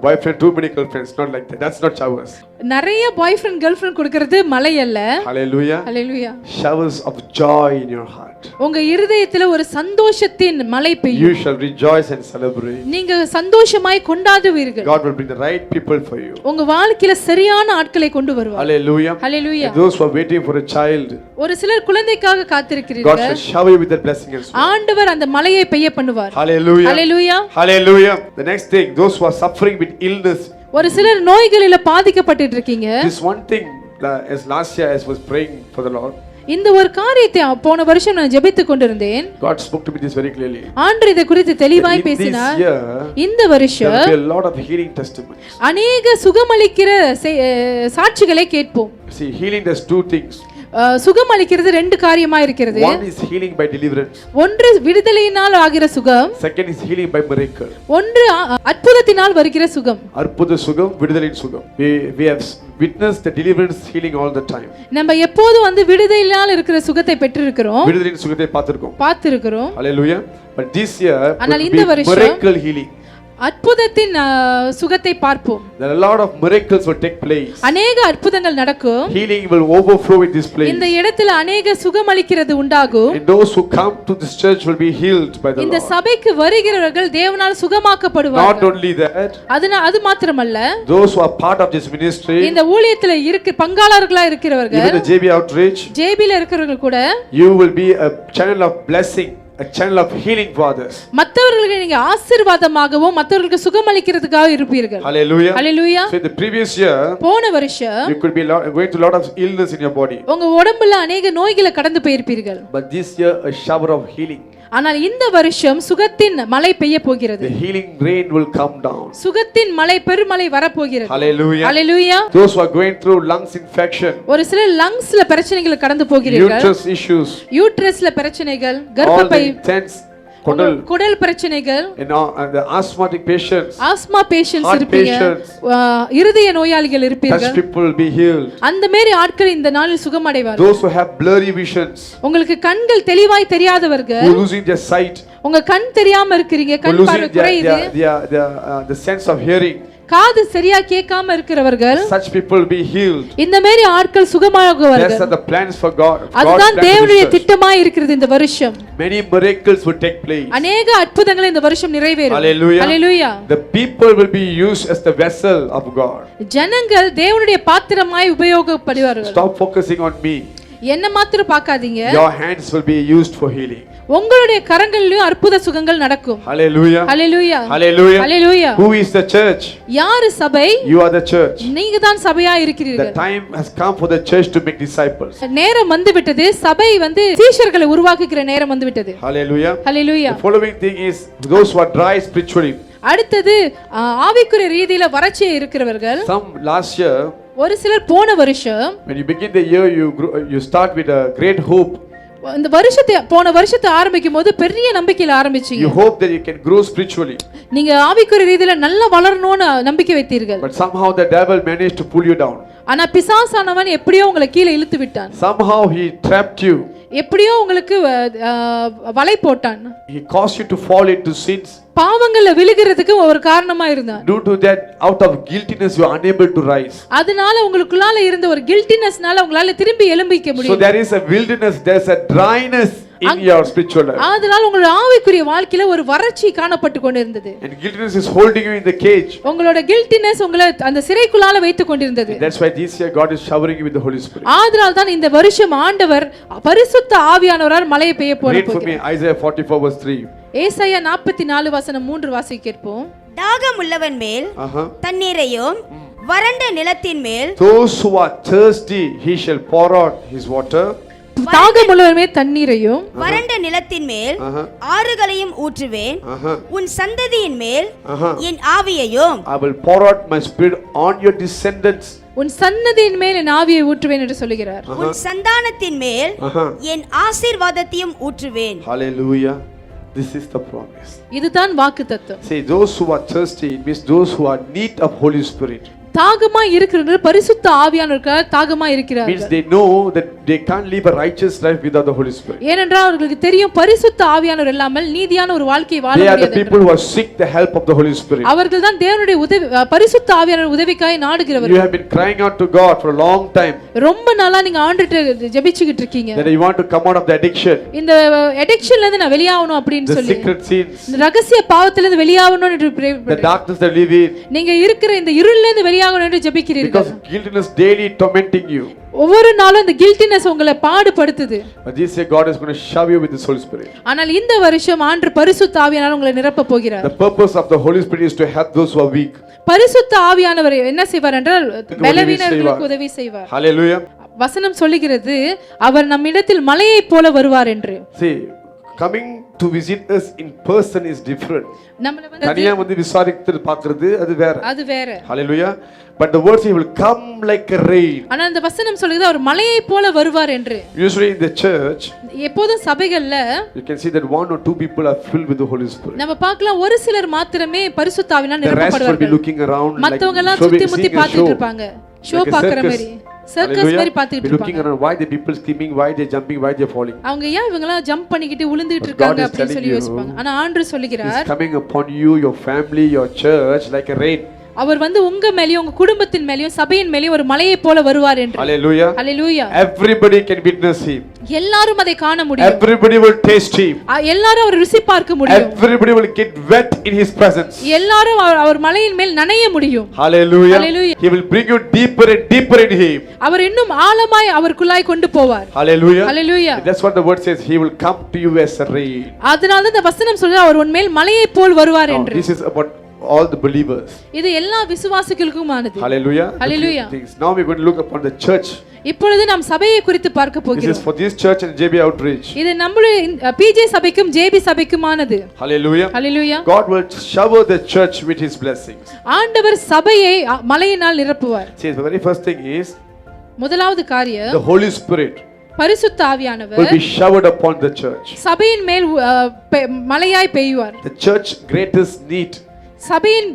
boyfriends, too many girlfriends. Not like that. That's not showers. நிறைய பாய் ஃப்ரெண்ட் கேர்ள் ஃப்ரெண்ட் கொடுக்கிறது மழை அல்ல. Hallelujah. Hallelujah. Showers of joy in your heart. உங்க இருதயத்துல ஒரு சந்தோஷத்தின் மழை பெய்யும். You shall rejoice and celebrate. நீங்க சந்தோஷமாய் கொண்டாடுவீர்கள். God will bring the right people for you. உங்க வாழ்க்கையில சரியான ஆட்களை கொண்டு வருவார். Hallelujah. Hallelujah. And those who are waiting for a child, ஒரு சிலர் குழந்தைக்காக காத்திருக்கிறீர்கள். God shall shower you with that blessing as well. ஆண்டவர் அந்த மழையை பெய்ய பண்ணுவார். Hallelujah. Hallelujah. Hallelujah. The next thing, those who are suffering with illness, ஒரு சிலர் நோய்களில பாதிக்கப்பட்டு இருக்கீங்க. this one thing, as last year as was praying for the Lord, இந்த ஒரு காரியத்தை போன வருஷம் நான் ஜெபித்துக் கொண்டிருந்தேன். God spoke to me this very clearly. ஆண்டவர் இதை குறித்து தெளிவாய் பேசினார். இந்த வருஷம் there will be a lot of healing testimonies. அநேக சுகமளிக்கிற சாட்சிகளை கேட்போம். See, healing does two things. சுகமளிக்கிறது ரெண்டு காரியமா இருக்கிறது. One is healing by deliverance. ஒன்று விடுதலையினால் ஆகிற சுகம். Second is healing by miracle. ஒன்று அற்புதத்தினால் வருகிற சுகம். அற்புத சுகம், விடுதலையின் சுகம். We have witnessed the deliverance healing all the time. நம்ம எப்போதும் வந்து விடுதலையினால் இருக்கிற சுகத்தை பெற்றிருக்கிறோம். விடுதலையின் சுகத்தை பார்த்திருக்கிறோம். Hallelujah. But this year ஆனால் இந்த வருஷம் miracle healing. அற்புதத்தின் சுகத்தை பார்ப்போம். There are a lot of miracles will take place. அநேக அற்புதங்கள் நடக்கும். Healing will overflow in this place. இந்த இடத்துல அநேக சுகமளிக்கிறது உண்டாகும். And those who come to this church will be healed by the Lord. இந்த சபைக்கு வருகிறவர்கள் தேவனால் சுகமாக்கப்படுவார்கள். Not only that, அது மாத்திரமல்ல, those who are part of this ministry, இந்த ஊழியத்துல பங்காளர்களா இருக்கிறவர்கள், even the JB outreach, JBல இருக்கிறவர்கள் கூட, you will be a channel of blessing, a channel of healing for others. மற்றவர்களுக்கு நீங்க ஆசீர்வாதமாகவும் மற்றவர்களுக்கு சுகமளிக்கிறதுக்காக இருப்பீர்கள். Hallelujah. Hallelujah. So in the previous year, போன வருஷம் you could be going through a lot of illness in your body. உங்க உடம்புல அநேக நோய்களை கடந்து போயிருப்பீர்கள். But this year a shower of healing. ஆனால் இந்த வருஷம் சுகத்தின் மழை பெய்ய போகிறது. The healing rain will come down. சுகத்தின் மழை பெருமழை வர போகிறது. Hallelujah. Hallelujah. Those who are going through lungs infection, ஒரு சில லங்ஸ்ல பிரச்சனைகள் கடந்து போகிறீர்கள். uterus issues, யூட்ரஸ்ல பிரச்சனைகள், கர்ப்பப்பை, குடல் பிரச்சனைகள், the asthmatic patients, asthma patients இருப்பீங்க, இருதய நோயாளிகள் இருப்பீர்கள். such people will be healed. அந்த மாதிரி ஆட்கள் இந்த நாளில் சுகமடைவார்கள். Those who have blurry visions, உங்களுக்கு கண்கள் தெளிவாய் தெரியாதவர்கள், who are losing their sight, உங்க கண் தெரியாம இருக்கீங்க, கண் பார்வை குறையுது, the sense of hearing, காது சரியா கேட்காம இருக்கிறவர்கள், such people will be healed. இந்த மாதிரி ஆட்கள் சுகமாகுவார்கள். These are the plans for God. அதுதான் தேவனுடைய திட்டமாய் இருக்கிறது இந்த வருஷம். Many miracles will take place. அநேக அற்புதங்கள் இந்த வருஷம் நிறைவேறும். Hallelujah. Hallelujah. The people will be used as the vessel of God. ஜனங்கள் தேவனுடைய பாத்திரமாய் உபயோகப்படுவார்கள். Stop focusing on me. என்ன மாத்திரம் பார்க்காதீங்க. Your hands will be used for healing. உங்களுடைய கரங்களிலும் அற்புத சுகங்கள் நடக்கும். Hallelujah. Hallelujah. Hallelujah. Hallelujah. Who is the church? யார் சபை? You are the church. நீங்க தான் சபையா இருக்கிறீர்கள். The time has come for the church to make disciples. நேரம் வந்து விட்டது. சபை வந்து சீஷர்களை உருவாக்குகிற நேரம் வந்து விட்டது. Hallelujah. Hallelujah. The following thing is those who are dry spiritually. அடுத்தது ஆவிக்குரிய ரீதியில வறட்சியா இருக்கிறவர்கள். Some last year, ஒரு சிலர் போன வருஷம், when you begin the year, you start with a great hope. இந்த போன வருஷத்தை ஆரம்பிக்கும் போது பெரிய நம்பிக்கையில ஆரம்பிச்சீங்க. You hope that you can grow spiritually. நீங்க ஆவிக்குரிய ரீதியில நல்லா வளரணும்னு நம்பிக்கை வைத்தீர்கள். But somehow the devil managed to pull you down. ஆனா பிசாசானவன் எப்படியோ உங்களை கீழே இழுத்து விட்டான். Somehow he trapped you. எப்படியோ உங்களுக்கு வலை போட்டான். He caused you to fall into sins. பாவங்கள்ல விழுகிறதுக்கு ஒரு காரணமா இருந்தான். Due to that, out of guiltiness you are unable to rise. அதனால உங்களுக்குள்ளால இருந்த ஒரு கில்ட்டினஸ்னால உங்களால திரும்பி எழும்பிக்க முடியல. So there is a wilderness, there is a dryness in your spiritual life. அதனால உங்களுடைய ஆவிக்குரிய வாழ்க்கையில ஒரு வறட்சி காணப்பட்டு கொண்டிருந்தது. And guiltiness is holding you in the cage. உங்களோட கில்ட்டினஸ் உங்களை அந்த சிறைக்குள்ளால வைத்துக் கொண்டிருந்தது. That's why this year God is showering you with the Holy Spirit. அதனால தான் இந்த வருஷம் ஆண்டவர் பரிசுத்த ஆவியானவரால் மழையை பெய்ய போகிறார். Read for me Isaiah 44 verse 3. ஏசாயா 44 வசனம் 3 வாசிக்க கேட்போம். தாகம் உள்ளவன் மேல் தண்ணீரையும் வறண்ட நிலத்தின் மேல் those who are thirsty he shall pour out his water. தாகமுள்ளவன் மேல் தண்ணீரையும் வறண்ட நிலத்தின் மேல் ஆறுகளையும் ஊற்றுவேன். உன் சந்ததியின் மேல் என் ஆவியையும் I will pour out my spirit on your descendants. உன் சன்னதியின் மேல் என் ஆவியை ஊற்றுவேன் என்று சொல்லுகிறார். உன் சந்தானத்தின் மேல் என் ஆசீர்வாதத்தையும் ஊற்றுவேன். Hallelujah. This is the promise. இதுதான் வாக்குத்தத்தம். See, those who are thirsty means those who are in need of Holy Spirit. தாகமா இருக்கிறவர்கள் பரிசுத்த ஆவியானவர்கள் தாகமா Means இருக்கிறார்கள். they know that they can't live a righteous life without the Holy Spirit. ஏனென்றால் அவர்களுக்கு தெரியும் பரிசுத்த ஆவியானவர் இல்லாமல் நீதியான ஒரு வாழ்க்கையை வாழ They are the முடியாது. people who are seek the help of the Holy Spirit. அவர்கள் தான் தேவனுடைய உதவி பரிசுத்த ஆவியானவர் உதவிக்காய் You நாடுகிறவர்கள். have been crying out to God for a long time ரொம்ப நாளா நீங்க ஆண்டவர்ட்ட ஜெபிச்சிட்டு இருக்கீங்க. that you want to come out of the addiction, இந்த அடிக்ஷன்ல இருந்து நான் வெளியாகணும் அப்படினு the சொல்லி secret sins, இந்த ரகசிய பாவத்திலிருந்து இருந்து வெளியாகணும் என்று the darkness that live in, நீங்க இருக்கிற இந்த இருள்ல இருந்து வெளியாகணும் என்று ஜெபிக்கிறீர்கள். because guiltiness daily tormenting you. ஒவ்வொரு நாளும் இந்த கில்ட்டினஸ் உங்களை பாடுபடுத்துது. But this year God is going to shower you with His Holy Spirit. ஆனால் இந்த வருஷம் ஆண்டவர் பரிசுத்த ஆவியானவர் உங்களை நிரப்ப போகிறார். The purpose of the Holy Spirit is to help those who are weak. பரிசுத்த ஆவியானவர் என்ன செய்வார் என்றால் பலவீனர்களுக்கு உதவி செய்வார். Hallelujah. வசனம் சொல்லுகிறது அவர் நம்மிடத்தில் மலையைப் போல வருவார் என்று. See, coming to visit us in person is different. நம்மள வந்து தனியா வந்து விசாரித்து பார்க்கிறது அது வேற. அது வேற. Hallelujah. But the words He will come like a rain. ஆனா இந்த வசனம் சொல்லுகிறது அவர் மலையைப் போல வருவார் என்று. Usually in the church எப்போதும் சபைகள்ல you can see that one or two people are filled with the Holy Spirit. நம்ம பார்க்கலாம் ஒரு சிலர் மாத்திரமே பரிசுத்த ஆவியால் The rest will be நிரப்பப்படுவார்கள். looking around like மத்தவங்க எல்லாம் சுத்தி முத்தி பார்த்துட்டு இருப்பாங்க. ஷோ பார்க்குற மாதிரி. சர்க்கஸ் மாதிரி பார்த்துட்டு looking இருப்பாங்க. around why the people screaming, why they jumping, why they falling. அவங்க ஏன் இவங்க எல்லாம் ஜம்ப் பண்ணிக்கிட்டு விழுந்துட்டு இருக்காங்க அப்படி சொல்லி யோசிப்பாங்க. ஆனா ஆண்டவர் சொல்லுகிறார் It's coming upon you, your family, your church like a rain. அவர் வந்து உங்க மேலயும் உங்க குடும்பத்தின் மேலயும் சபையின் மேலயும் ஒரு மலையைப் போல வருவார் என்று. Hallelujah. Hallelujah. Everybody can witness Him. எல்லாரும் அதை காண முடியும். Everybody will taste Him. எல்லாரும் அவர் ருசி பார்க்க முடியும். Everybody will get wet in His presence. எல்லாரும் அவர் மலையின் மேல் நனைய முடியும். Hallelujah. Hallelujah. He will bring you deeper and deeper in Him. அவர் இன்னும் ஆழமாய் அவருக்குள்ளாய் கொண்டு போவார். Hallelujah. Hallelujah. That's what the word says. He will come to you as a rain. அதனால தான் இந்த வசனம் சொல்லுது அவர் உன் மேல் மலையைப் போல் வருவார் என்று. This is about all the believers. இது எல்லா விசுவாசிகளுக்குமானது. Hallelujah. Hallelujah. Now we're going to look upon the church. இப்பொழுது நாம் சபையை குறித்து பார்க்க This is போகிறோம். for this church and JB Outreach. இது நம்மளுடைய பிஜே சபைக்கும் JP சபைக்குமானது. Hallelujah. Hallelujah. God will shower the church with His blessings. ஆண்டவர் சபையை மலையினால் நிரப்புவார். See, the very first thing is முதலாவது காரியம் the Holy Spirit பரிசுத்த ஆவியானவர் will be showered upon the church. சபையின் மேல் மலையாய் பெய்யுவார். The church greatest need சபையின்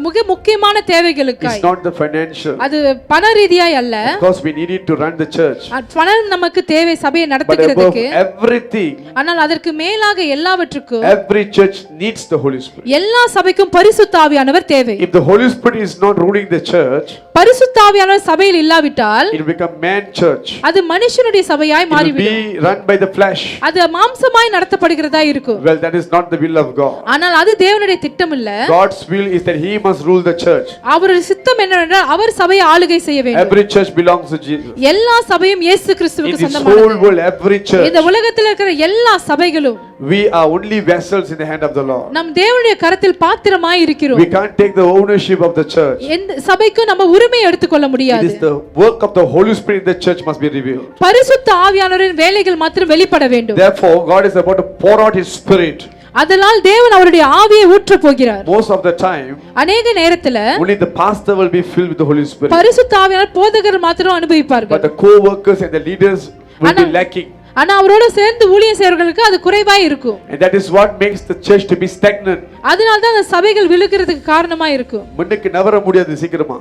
மிக முக்கியமான தேவைகளுக்காய். It's not the financial. அது பண ரீதியாய் அல்ல. Of course we need it to run the church. பணம் நமக்கு தேவை சபையை But நடத்துகிறதுக்கு. above everything, ஆனால் அதற்கு மேலாக எல்லாவற்றுக்கும் every church needs the Holy Spirit. எல்லா சபைக்கும் பரிசுத்த ஆவியானவர் தேவை. If the Holy Spirit is not ruling the church, பரிசுத்த ஆவியானவர் சபையில் இல்லாவிட்டால் it will become man church. அது மனுஷனுடைய சபையாய் It will மாறிவிடும். be run by the flesh. அது மாம்சமாய் நடத்தப்படுகிறதா இருக்கும். Well, that is not the will of God. ஆனால் அது தேவனுடைய திட்டம் இல்ல. God's will is that He must rule the church. அவருடைய சித்தம் என்னவென்றால் அவர் சபையை ஆளுகை செய்ய வேண்டும். Every church belongs to Jesus. எல்லா சபையும் இயேசு கிறிஸ்துவுக்கு In this whole சொந்தமானது. world, every church, இந்த உலகத்தில் இருக்கிற எல்லா சபைகளும் we are only vessels in the hand of the Lord. நம் தேவனுடைய கரத்தில் பாத்திரமாய் இருக்கிறோம். We can't take the ownership of the church. எந்த சபைக்கும் நம்ம உரிமை எடுத்துக்கொள்ள It முடியாது. is the work of the Holy Spirit in the church must be revealed. பரிசுத்த ஆவியானவரின் வேலைகள் மாத்திரம் வெளிப்பட வேண்டும். Therefore, God is about to pour out His Spirit. அதனால் தேவன் அவருடைய ஆவியை ஊற்ற போகிறார். Most of the time, அநேக நேரத்துல only the pastor will be filled with the Holy Spirit. பரிசுத்த ஆவியானவர் போதகர் மாத்திரம் அனுபவிப்பார்கள். But the co-workers and the leaders will be lacking. ஆனா அவரோட சேர்ந்து ஊழியம் செய்யறவங்களுக்கு அது குறைவாய் இருக்கும். And that is what makes the church to be stagnant. அதனால தான் அந்த சபைகள் விழுகிறதுக்கு காரணமா இருக்கும். முன்னுக்கு நகர முடியாது சீக்கிரமா.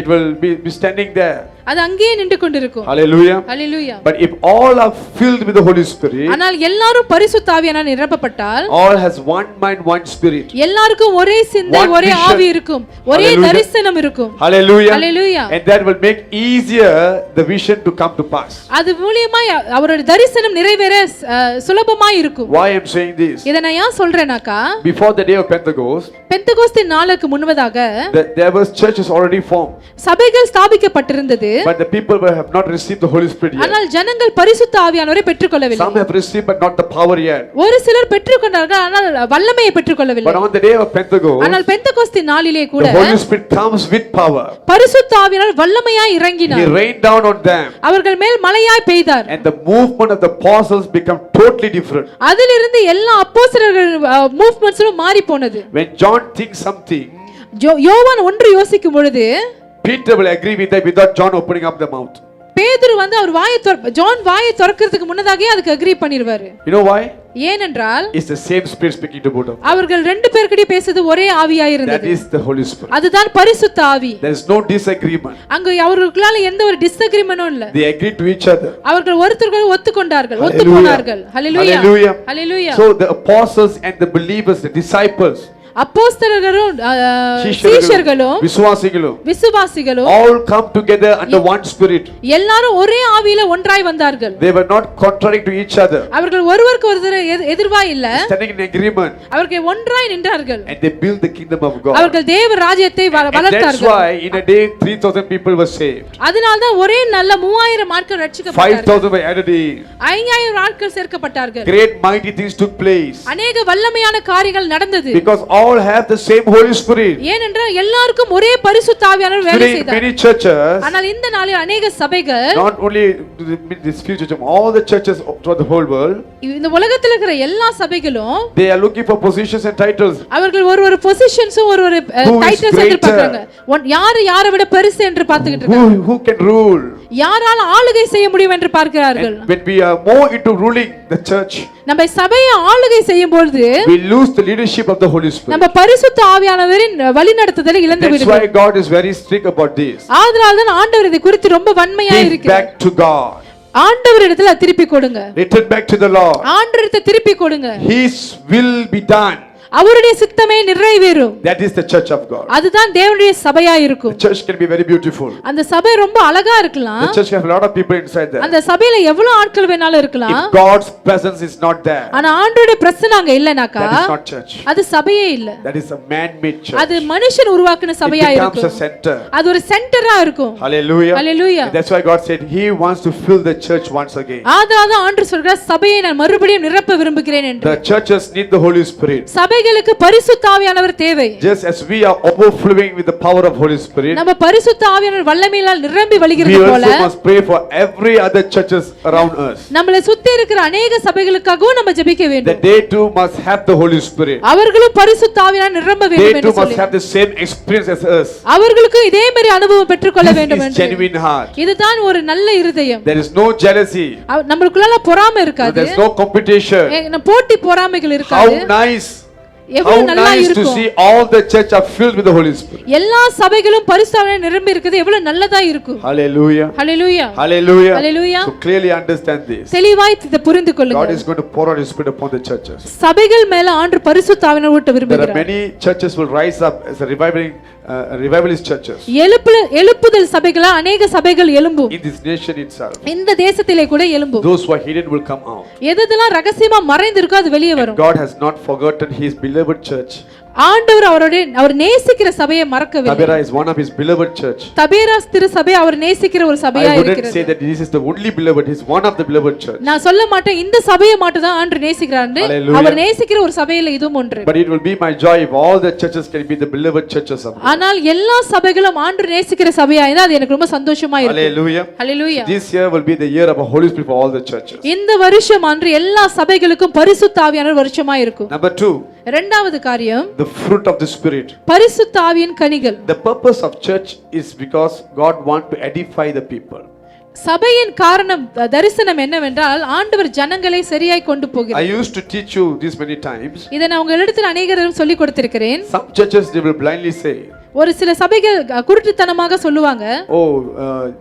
It will be standing there. அது அங்கேயே நின்று கொண்டிருக்கும். Hallelujah. Hallelujah. But if all are filled with the Holy Spirit, ஆனால் எல்லாரும் பரிசுத்த ஆவியானவரால் நிரப்பப்பட்டால் all has one mind, one spirit. எல்லாருக்கும் ஒரே சிந்தை, One ஒரே vision. ஆவி இருக்கும், ஒரே Hallelujah. தரிசனம் இருக்கும். Hallelujah. Hallelujah. And that will make easier the vision to come to pass. அது மூலமாய் அவருடைய தரிசனம் நிறைவேற சுலபமாய் இருக்கும். Why I am saying this? இத நான் ஏன் சொல்றேனாக்கா Before the day of Pentecost, பெந்தெகோஸ்து நாளுக்கு முன்னதாக there was churches already formed. சபைகள் ஸ்தாபிக்கப்பட்டிருந்தது. but the people have not received the Holy Spirit yet. ஆனால் ஜனங்கள் பரிசுத்த ஆவியானவரை பெற்றுக்கொள்ளவில்லை. Some have received but not the power yet. ஒரு சிலர் பெற்றுக்கொண்டார்கள் ஆனால் வல்லமையை பெற்றுக்கொள்ளவில்லை. But on the day of Pentecost, ஆனால் பெந்தெகோஸ்து நாளிலே கூட the Holy Spirit comes with power. பரிசுத்த ஆவியானவர் வல்லமையாய் இறங்கினார். He rained down on them. அவர்கள் மேல் மழையாய் பெய்தார். And the movement of the apostles become totally different. அதிலிருந்து எல்லா அப்போஸ்தலர்கள் மூவ்மெண்ட்ஸும் மாறி போனது. When John thinks something, யோவான் ஒன்று யோசிக்கும் பொழுது Peter will agree with that without John opening up the mouth. பேதுரு வந்து அவர் ஜான் வாயை திறக்கிறதுக்கு முன்னதாகவே அதுக்கு அக்ரி பண்ணிடுவாரு. You know why? ஏனென்றால் It's the same spirit speaking to both of them. அவர்கள் ரெண்டு பேர்கிட்டயே பேசுது ஒரே ஆவியாய் இருந்தது. That is the Holy Spirit. அதுதான் பரிசுத்த ஆவி. There is no disagreement. அங்க அவர்களுக்குள்ள எந்த ஒரு டிஸ்அக்ரிமென்ட்டும் இல்ல. They agreed to each other. அவர்கள் ஒருத்தருக்கு ஒத்துக்கொண்டார்கள், ஒத்துப்போனார்கள். ஹalleluya. Hallelujah. Hallelujah. So the apostles and the believers, the disciples, அப்போஸ்தலர்களும் சீஷர்களும் விசுவாசிகளும் all come together under one spirit. எல்லாரும் ஒரே ஆவியில ஒன்றாய் வந்தார்கள். They were not contrary to each other. அவர்கள் ஒருவருக்கு ஒருவர் எதிர்வாய் இல்ல. Standing in agreement. அவர்கள் ஒன்றாய் நின்றார்கள். And they built the kingdom of God. அவர்கள் தேவ ராஜ்யத்தை வளர்த்தார்கள். That's why in a day 3000 people were saved. அதனால தான் ஒரே நல்ல 3000 ஆட்கள் ரட்சிக்கப்பட்டார்கள். 5000 were added in. 5000 ஆட்கள் சேர்க்கப்பட்டார்கள். Great mighty things took place. अनेक வல்லமையான காரியங்கள் நடந்தது. Because all have the same Holy Spirit. ஏனென்றால் எல்லாருக்கும் ஒரே பரிசுத்த ஆவியானவர் வேலை செய்தார். Many churches, ஆனால் இந்த நாளில் अनेक சபைகள், not only this few churches, all the churches throughout the whole world, இந்த உலகத்தில் இருக்கிற எல்லா சபைகளும் they are looking for positions and titles. அவர்கள் ஒரு பொசிஷன்ஸும் ஒரு டைட்டில்ஸ் எதிர்பார்க்கறாங்க. யாரை விட பெருசு என்று பார்த்துக்கிட்டு இருக்காங்க. Who can rule? யாரால ஆளுகை செய்ய முடியும் என்று பார்க்கிறார்கள். When we are more into ruling the church, நம்ம சபையை ஆளுகை செய்யும் பொழுது we lose the leadership of the Holy Spirit. நம்ம பரிசுத்த ஆவியானவரின் வழிநடத்துதலை இழந்து விடுகிறோம். That's why God is very strict about this. ஆதலால் தான் ஆண்டவர் இதை குறித்து ரொம்ப வன்மையாக இருக்கிறார். Back to God. ஆண்டவரிடத்தில் திருப்பி கொடுங்க. Return back to the Lord. ஆண்டவரிடத்தில் திருப்பி கொடுங்க. His will be done. அவருடைய சித்தமே நிறைவேறும். That is the church of God. அதுதான் தேவனுடைய சபையா இருக்கும். The church can be very beautiful. அந்த சபை ரொம்ப அழகா இருக்கலாம். The church can have a lot of people inside there. அந்த சபையில எவ்வளவு ஆட்கள் வேணாலும் இருக்கலாம். If God's presence is not there, ஆனா ஆண்டவருடைய பிரசன்னம் அங்க இல்லனாக்கா, that is not church. அது சபையே இல்ல. That is a man-made church. அது மனுஷன் உருவாக்கின சபையா இருக்கும். It becomes a center. அது ஒரு சென்டரா இருக்கும். Hallelujah. Hallelujah. That's why God said He wants to fill the church once again. ஆதலால் ஆண்டவர் சொல்றார், சபையை நான் மறுபடியும் நிரப்ப விரும்புகிறேன் என்று. The churches need the Holy Spirit. சபைகளுக்கு பரிசுத்த ஆவியானவர் தேவை. Just as we are overflowing with the power of Holy Spirit, நம்ம பரிசுத்த ஆவியானவர் வல்லமையால் நிரம்பி வழிகிறது போல, we also must pray for every other churches around us. நம்மளை சுத்தி இருக்கிற अनेक சபைகளுக்காகவும் நம்ம ஜெபிக்க வேண்டும். That they too must have the Holy Spirit. அவர்களும் பரிசுத்த ஆவியால் நிரம்ப வேண்டும் என்று சொல்லி. They too must have the same experience as us. அவர்களுக்கு இதே மாதிரி அனுபவம் பெற்றுக்கொள்ள வேண்டும் என்று. Genuine heart. இதுதான் ஒரு நல்ல இருதயம். There is no jealousy. நமக்குள்ள பொறாமை இருக்காது. There is no competition. போட்டி பொறாமைகள் இருக்காது. How nice. எவ்வளவு நல்லா இருக்கும். How nice to see all the church are filled with the Holy Spirit. எல்லா சபைகளும் பரிசுத்த ஆவியால் நிரம்பி இருக்குது எவ்வளவு நல்லதா இருக்கும். Hallelujah. Hallelujah. Hallelujah. Hallelujah. So clearly understand this. தெளிவாய் இதை புரிந்து கொள்ளுங்க. God is going to pour out His Spirit upon the churches. சபைகள் மேல ஆண்டவர் பரிசுத்த ஆவியானவரை ஊட்ட விரும்புகிறார். There are many churches will rise up as a revivalist churches. எழுப்புதல் சபைகளா अनेक சபைகள் எழும்பும். In this nation itself. இந்த தேசத்திலே கூட எழும்பும். Those who are hidden will come out. எதெல்லாம் ரகசியமா மறைந்திருக்கோ அது வெளியே வரும். God has not forgotten His beloved church. ஆண்டவர் அவர் நேசிக்கிற சபையை மறக்கவில்லை. Tabera is one of His beloved church. தபேரா திருச்சபை அவர் நேசிக்கிற ஒரு சபையா இருக்கிறது. I wouldn't say that this is the only beloved, He is one of the beloved church. நான் சொல்ல மாட்டேன் இந்த சபையை மட்டும் தான் ஆண்டவர் நேசிக்கிறார். அவர் நேசிக்கிற ஒரு சபையில இதுவும் ஒன்று. But it will be my joy if all the churches can be the beloved churches of God. ஆனால் எல்லா சபைகளும் ஆண்டவர் நேசிக்கிற சபையா இருந்தா அது எனக்கு ரொம்ப சந்தோஷமா இருக்கும். Hallelujah. Hallelujah. This year will be the year of the Holy Spirit for all the churches. இந்த வருஷம் ஆண்டு எல்லா சபைகளுக்கும் பரிசுத்த ஆவியானவர் வருஷமா இருக்கும். Number 2. இரண்டாவது காரியம், the fruit of the Spirit. பரிசுத்த ஆவியின் கனிகள். The purpose of church is because God want to edify the people. சபையின் காரணம் தரிசனம் என்னவென்றால் ஆண்டவர் ஜனங்களை சரியாய் கொண்டு போகிறார். I used to teach you this many times. இதை நான் உங்களிடத்தில் अनेक தடவை சொல்லி கொடுத்திருக்கிறேன். Some churches they will blindly say, ஒரு சில சபைகள் குருட்டுத்தனமாக சொல்லுவாங்க,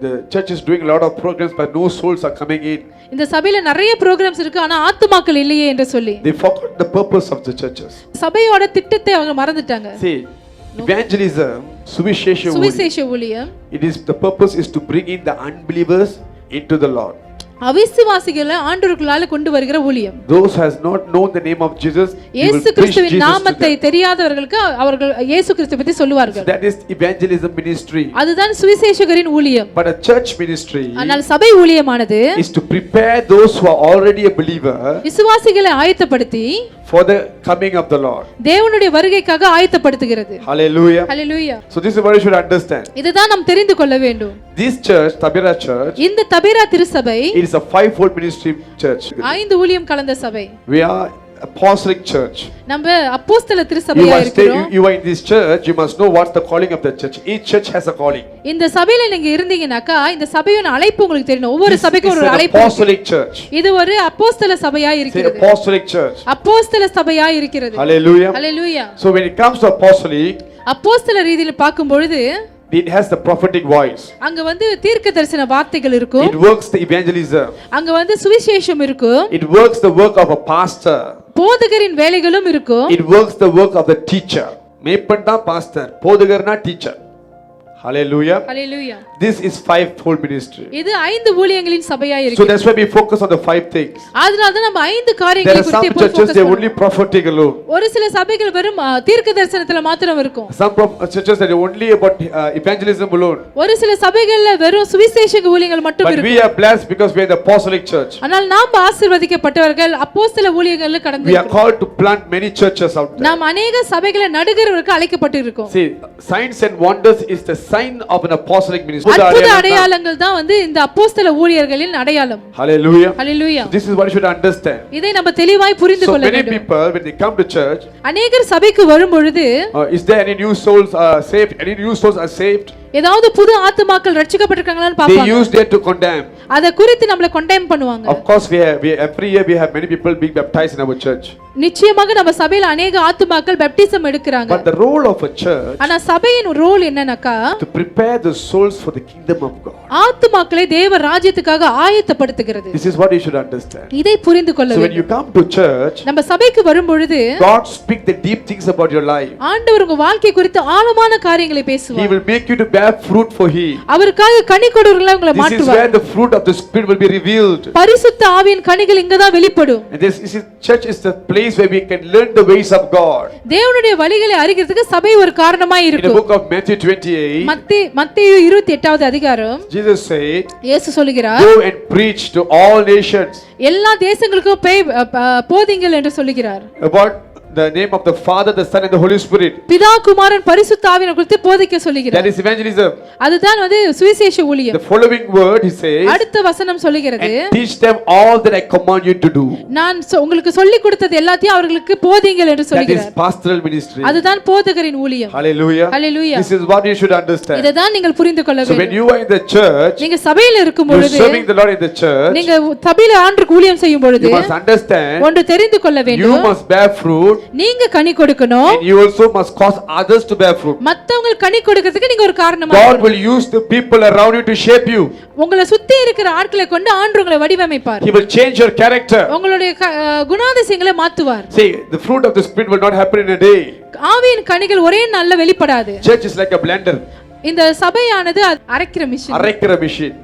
the church is doing a lot of programs but no souls are coming in. இந்த சபையில நிறைய programs இருக்கு ஆனா ஆத்துமாக்கள் இல்லையே என்று சொல்லி. They forgot the purpose of the churches. சபையோட திட்டத்தை அவங்க மறந்துட்டாங்க. See, evangelism, சுவிசேஷ ஊழியம், it is the purpose is to bring in the unbelievers into the Lord. அவிசுவாசிகளை ஆண்டவருக்குள்ளால கொண்டு வருகிற ஊழியம். Those who has not known the name of Jesus, இயேசு கிறிஸ்துவின் நாமத்தை தெரியாதவர்களுக்கு அவர்கள் இயேசு கிறிஸ்துவை பற்றி சொல்லுவார்கள். That is evangelism ministry. அதுதான் சுவிசேஷகரின் ஊழியம். But a church ministry ஆனால் சபை ஊழியமானது is to prepare those who are already a believer விசுவாசிகளை ஆயத்தப்படுத்தி for the coming of the Lord. தேவனுடைய வருகைக்காக ஆயத்தப்படுத்துகிறது. Hallelujah. Hallelujah. So this is what you should understand. இதுதான் நாம் தெரிந்து கொள்ள வேண்டும். This church, Tabera church, இந்த தபேரா திருச்சபை it is a fivefold ministry church. 5 ஊழியம் கலந்த சபை. We are apostolic church. நம்ம அப்போஸ்தல திருச்சபையா இருக்கிறோம். You are in this church, you must know what's the calling of the church. Each church has a calling. இந்த சபையில நீங்க இருந்தீங்கனாக்கா இந்த சபையோட அழைப்பு உங்களுக்கு தெரியணும். ஒவ்வொரு சபைக்கும் ஒரு அழைப்பு. Apostolic church. இது ஒரு அப்போஸ்தல சபையா இருக்கிறது. Apostolic church. அப்போஸ்தல சபையா இருக்கிறது. Hallelujah. Hallelujah. So when it comes to apostolic, அப்போஸ்தல ரீதியில பார்க்கும் பொழுது it has the prophetic voice. அங்க வந்து தீர்க்க தரிசன வார்த்தைகள் இருக்கும். It works the evangelism. அங்க வந்து சுவிசேஷம் இருக்கும். It works the work of a pastor. போதகரின் வேலைகளும் இருக்கும். It works the work of the teacher. மேய்ப்பன் தான் pastor, போதகர்னா teacher. Hallelujah. Hallelujah. This is fivefold ministry. இது 5 ஊழியங்களின் சபையா So இருக்கு. that's why we focus on the 5 things. அதனால தான் நம்ம 5 There காரியங்களை are some குறித்து churches ஃபோக்கஸ் they பண்ணுவோம். only prophetic alone. ஒரு சில சபைகள் வெறும் தீர்க்க தரிசனத்துல மாத்திரம் இருக்கும். Some churches that are only about evangelism alone. ஒரு சில சபைகள்ல வெறும் சுவிசேஷ ஊழியங்கள் மட்டும் But இருக்கும். we are blessed because we are the apostolic church. ஆனால் நாம் ஆசீர்வதிக்கப்பட்டவர்கள் அப்போஸ்தல ஊழியங்கள்ல கடந்து We are called to plant many churches out there. நாம் அநேக சபைகளை நடுகிறவருக்கு அழைக்கப்பட்டு இருக்கோம். See, signs and wonders is the sign of an apostolic ministry. அற்புத அடையாளங்கள் தான் வந்து இந்த அப்போஸ்தல ஊழியர்களின் அடையாளம். Hallelujah. Hallelujah. This is what you should understand. இதை நம்ம தெளிவாய் புரிந்து So கொள்ள many வேண்டும். people when they come to church, அநேகர் சபைக்கு வரும் பொழுது is there any new souls saved? Any new souls are saved? ஏதாவது புது ஆத்துமாக்கள் ரட்சிக்கப்பட்டிருக்காங்களான்னு They பாப்பாங்க. use that to condemn. அத குறித்து நம்மள கண்டெம் பண்ணுவாங்க. Of course every year we have many people being baptized in our church. நிச்சயமாக நம்ம சபையில அநேக ஆத்துமாக்கள் பேப்டிசம் எடுக்கறாங்க. But the role of a church ஆனா சபையின் ரோல் என்னன்னாக்கா to prepare the souls for the kingdom of God. ஆத்துமாக்களை தேவ ராஜ்யத்துக்காக ஆயத்தப்படுத்துகிறது. This is what you should understand. இதை புரிந்து கொள்ள So when you வேண்டும். come to church, நம்ம சபைக்கு வரும் பொழுது God speak the deep things about your life. ஆண்டவர் உங்க வாழ்க்கை குறித்து ஆழமான காரியங்களை He பேசுவார். will make you to bear fruit for Him. அவருக்காக கனி கொடுக்கிறவங்களை உங்களை This is where மாற்றுவார். the fruit of the Spirit will be revealed. பரிசுத்த ஆவியின் கனிகள் இங்க தான் வெளிப்படும். And this church is the place where we can learn the ways of God. தேவனுடைய வழிகளை அறிகிறதுக்கு சபை ஒரு காரணமாய் In the இருக்கும். book of Matthew 28, மத்தேயு 28வது அதிகாரம் Jesus said, இயேசு சொல்கிறார், "Go and preach to all nations." எல்லா தேசங்களுக்கும் போதிங்கள் என்று சொல்கிறார். About the name of the Father, the Son and the Holy Spirit. பிதா குமாரன் பரிசுத்த ஆவியை குறித்து போதிக்க That சொல்கிறார். is evangelism. அதுதான் வந்து சுவிசேஷ ஊழியம். The following word he says, அடுத்த வசனம் சொல்கிறது, "And teach them all that I command you to do." நான் உங்களுக்கு சொல்லி கொடுத்தது எல்லாத்தையும் அவர்களுக்கு போதிங்கள் என்று That is சொல்கிறார். pastoral ministry. அதுதான் போதகரின் ஊழியம். Hallelujah. Hallelujah. This is what you should understand. இததான் நீங்கள் புரிந்து கொள்ள So when வேண்டும். you are in the church, நீங்க சபையில இருக்கும் you are பொழுது, serving the Lord in the church, நீங்க சபையில ஆண்டவருக்கு ஊழியம் செய்யும் பொழுது you must understand, ஒன்று தெரிந்து கொள்ள you வேண்டும். must bear fruit, நீங்க கனி கொடுக்கணும். and you also must cause others to bear fruit. மத்தவங்க கனி கொடுக்கிறதுக்கு நீங்க ஒரு காரணமா God இருக்கணும். will use the people around you to shape you. உங்களை சுத்தி இருக்கிற ஆட்களை கொண்டு ஆண்டவர் உங்களை வடிவமைப்பார். He will change your character. உங்களுடைய குணாதிசயங்களை மாத்துவார். See, the fruit of the Spirit will not happen in a day. ஆவியின் கனிகள் ஒரே நாள்ல வெளிப்படாது. Church is like a blender. இந்த சபையானது அரைக்கிற மிஷின். அரைக்கிற machine.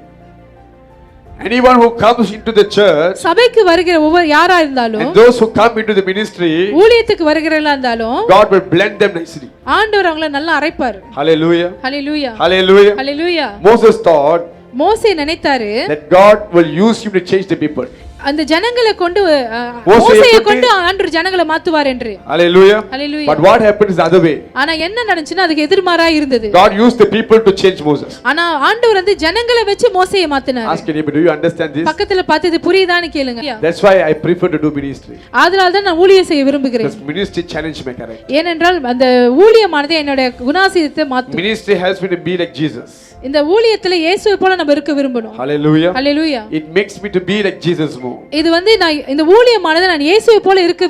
Anyone who comes into the church, சபைக்கு வருகிற ஒவ்வொரு யாரா இருந்தாலும், and those who come into the ministry, ஊழியத்துக்கு வருகிறவங்களா இருந்தாலும், God will blend them nicely. ஆண்டவர் அவங்களை நல்லா அரைப்பார். Hallelujah. ஹalleluya. Hallelujah. ஹalleluya. Moses thought மோசே நினைத்தாரு that God will use him to change the people. அந்த ஜனங்களை கொண்டு மோசேயை மோசேயை கொண்டு கொண்டு ஆண்டவர் ஜனங்களை மாத்துவார் என்று. Hallelujah. Hallelujah. But what happened is the other way. ஆனா என்ன நடந்துச்சுன்னா அதுக்கு எதிர்மாறா இருந்தது. God used the people to change Moses. ஆனா ஆண்டவர் வந்து ஜனங்களை வச்சு மோசேயை மாத்தினார். Ask anybody, do you understand this? பக்கத்துல பார்த்து இது புரியுதான்னு கேளுங்க. That's why I prefer to do ministry. அதனால தான் நான் ஊழியம் செய்ய விரும்புகிறேன். Because ministry challenge my character. ஏனென்றால் அந்த ஊழியமானது என்னோட குணாதிசயத்தை மாற்றும். Ministry helps me to be like Jesus. இந்த ஊழியத்துல இயேசுவை போல நம்ம இருக்க விரும்பணும். Hallelujah. Hallelujah. It makes me to be like Jesus more. இது வந்து நான் இந்த ஊழியமானது நான் இயேசுவை போல இருக்க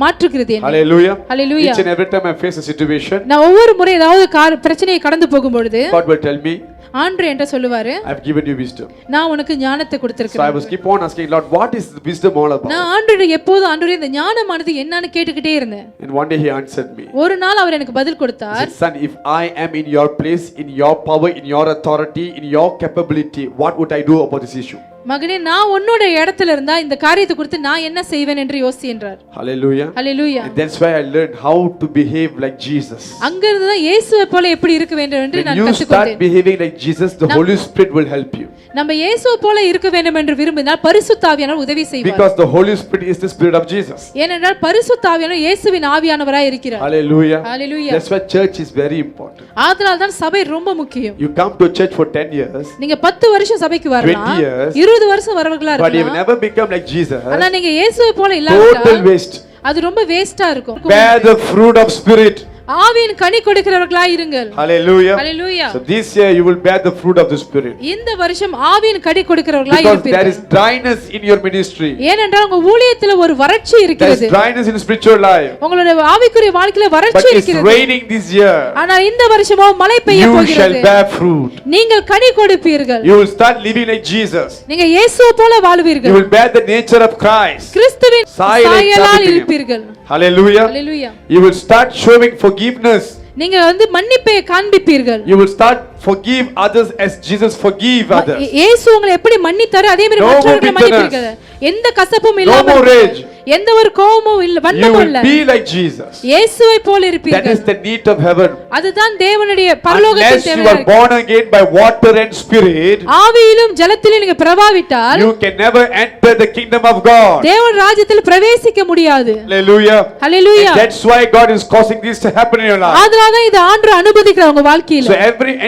மாற்றுகிறது என்ன. Hallelujah. Hallelujah. Each and every time I face a situation, நான் ஒவ்வொரு முறை ஏதாவது பிரச்சனையை கடந்து போகும் பொழுது God will tell me, ஆண்டவர் என்ன சொல்லுவாரு, I have given you wisdom. நான் உனக்கு ஞானத்தை So I கொடுத்திருக்கிறேன். was keep on asking, Lord, what is the wisdom all about? நான் ஆண்டவரே எப்போதும் ஆண்டவரே இந்த ஞானமானது என்னன்னு கேட்டுக்கிட்டே இருந்தேன். And one day he answered me. ஒரு நாள் அவர் எனக்கு பதில் He கொடுத்தார். said, son, if I am in your place, in your power, in your authority, in your capability, what would I do about this issue? மகனே நான் உன்னோட இடத்துல இருந்தா இந்த காரியத்தை குறித்து நான் என்ன செய்வேன் என்று யோசி என்றார். Hallelujah. Hallelujah. And that's why I learned how to behave like Jesus. அங்க இருந்து தான் இயேசுவை போல எப்படி இருக்க வேண்டும் என்று When நான் you start கற்றுக்கொண்டேன். behaving like Jesus, the Holy Spirit will help you. நம்ம இயேசுவை போல இருக்க வேண்டும் என்று விரும்பினால் பரிசுத்த ஆவியானவர் உதவி செய்வார். Because the Holy Spirit is the Spirit of Jesus. ஏனென்றால் பரிசுத்த ஆவியானவர் இயேசுவின் ஆவியானவராய் இருக்கிறார். Hallelujah. Hallelujah. That's why church is very important. அதனால தான் சபை ரொம்ப முக்கியம். You come to church for 10 years, நீங்க 10 வருஷம் சபைக்கு வரலாம், 20 years, 20 வருஷம் வரவங்களா but you இருக்கலாம். never become like Jesus. ஆனா நீங்க இயேசுவை போல Total இல்லாவிட்டால் waste. அது ரொம்ப வேஸ்டா இருக்கும். Bear the fruit of Spirit. ஆவியின் கனி கொடுக்கிறவர்களாய் இருங்கள். Hallelujah. Hallelujah. So this year you will bear the fruit of the Spirit. இந்த வருஷம் ஆவியின் கனி கொடுக்கிறவர்களாய் Because there இருப்பீர்கள். is dryness in your ministry. ஏனென்றால் உங்க ஊழியத்துல ஒரு வறட்சி There இருக்கிறது. is dryness in spiritual life. உங்களுடைய ஆவிக்குரிய வாழ்க்கையில But வறட்சி it's இருக்கிறது. raining this year. ஆனா இந்த வருஷமோ மழை பெய்ய You shall போகிறது. bear fruit. நீங்கள் கனி கொடுப்பீர்கள். You will start living like Jesus. நீங்க இயேசுவை போல You வாழ்வீர்கள். will bear the nature of Christ. கிறிஸ்துவின் சாயலை சாயலால் சாப்பிடுவீர்கள். இருப்பீர்கள். Hallelujah. Hallelujah. You will start showing forgiveness. நீங்க மன்னிப்பை காண்பிப்பீர்கள். You will start forgive others as Jesus forgive others. இயேசு உங்களை எப்படி மன்னித்தாரோ அதே மாதிரி No more மற்றவர்களை bitterness. மன்னிப்பீர்கள். எந்த கசப்பும் No இல்லாமல் more rage. எந்த ஒரு கோபமும் இல்ல, You வன்மமும் will இல்ல. be like Jesus. இயேசுவை போல That இருப்பீர்கள். is the need of heaven. அதுதான் தேவனுடைய பரலோகத்தின் Unless you தேவை. are born again by water and spirit, ஆவியிலும் ஜலத்திலும் நீங்க பிரவாவிட்டால் you can never enter the kingdom of God. தேவன் ராஜ்யத்தில் பிரவேசிக்க முடியாது. Hallelujah. Hallelujah. And that's why God is causing this to happen in your life. அதனால தான் இது ஆண்டவர் அனுமதிக்கிறார் உங்க வாழ்க்கையில. So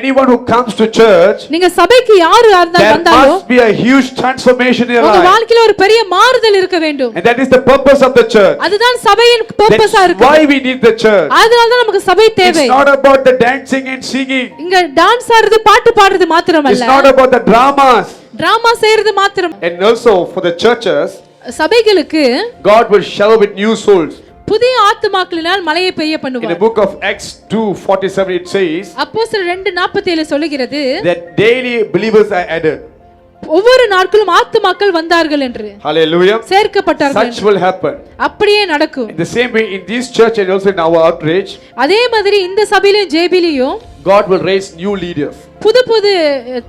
anyone who comes to church, நீங்க சபைக்கு யாரு there வந்தாலும் must be a huge transformation in your உங்க life. வாழ்க்கையில ஒரு பெரிய மாறுதல் இருக்க வேண்டும். And that is the purpose of the church. அதுதான் சபையின் பர்பஸா That's இருக்கு. why we need the church. அதனால தான் நமக்கு சபை தேவை. It's not about the dancing and singing. இங்க டான்ஸ் ஆடுறது பாட்டு பாடுறது மாத்திரமல்ல. It's not about the dramas. Drama செய்யறது மாத்திரம். And also for the churches, சபைகளுக்கு God will shower with new souls. புதிய ஆத்துமாக்களினால் மழையை பெய்ய In the பண்ணுவார். book of Acts 2:47 it says அப்போஸ்தலர் 2:47 சொல்லுகிறது, that daily believers are added. ஒவ்வொரு நாட்களும் ஆத்துமாக்கள் வந்தார்கள் என்று, Hallelujah. சேர்க்கப்பட்டார்கள். Such will happen. அப்படியே நடக்கும். In the same way in this church and also in our outreach, அதே மாதிரி இந்த சபையிலும் ஜேபிலியும் God will raise new leaders. புது புது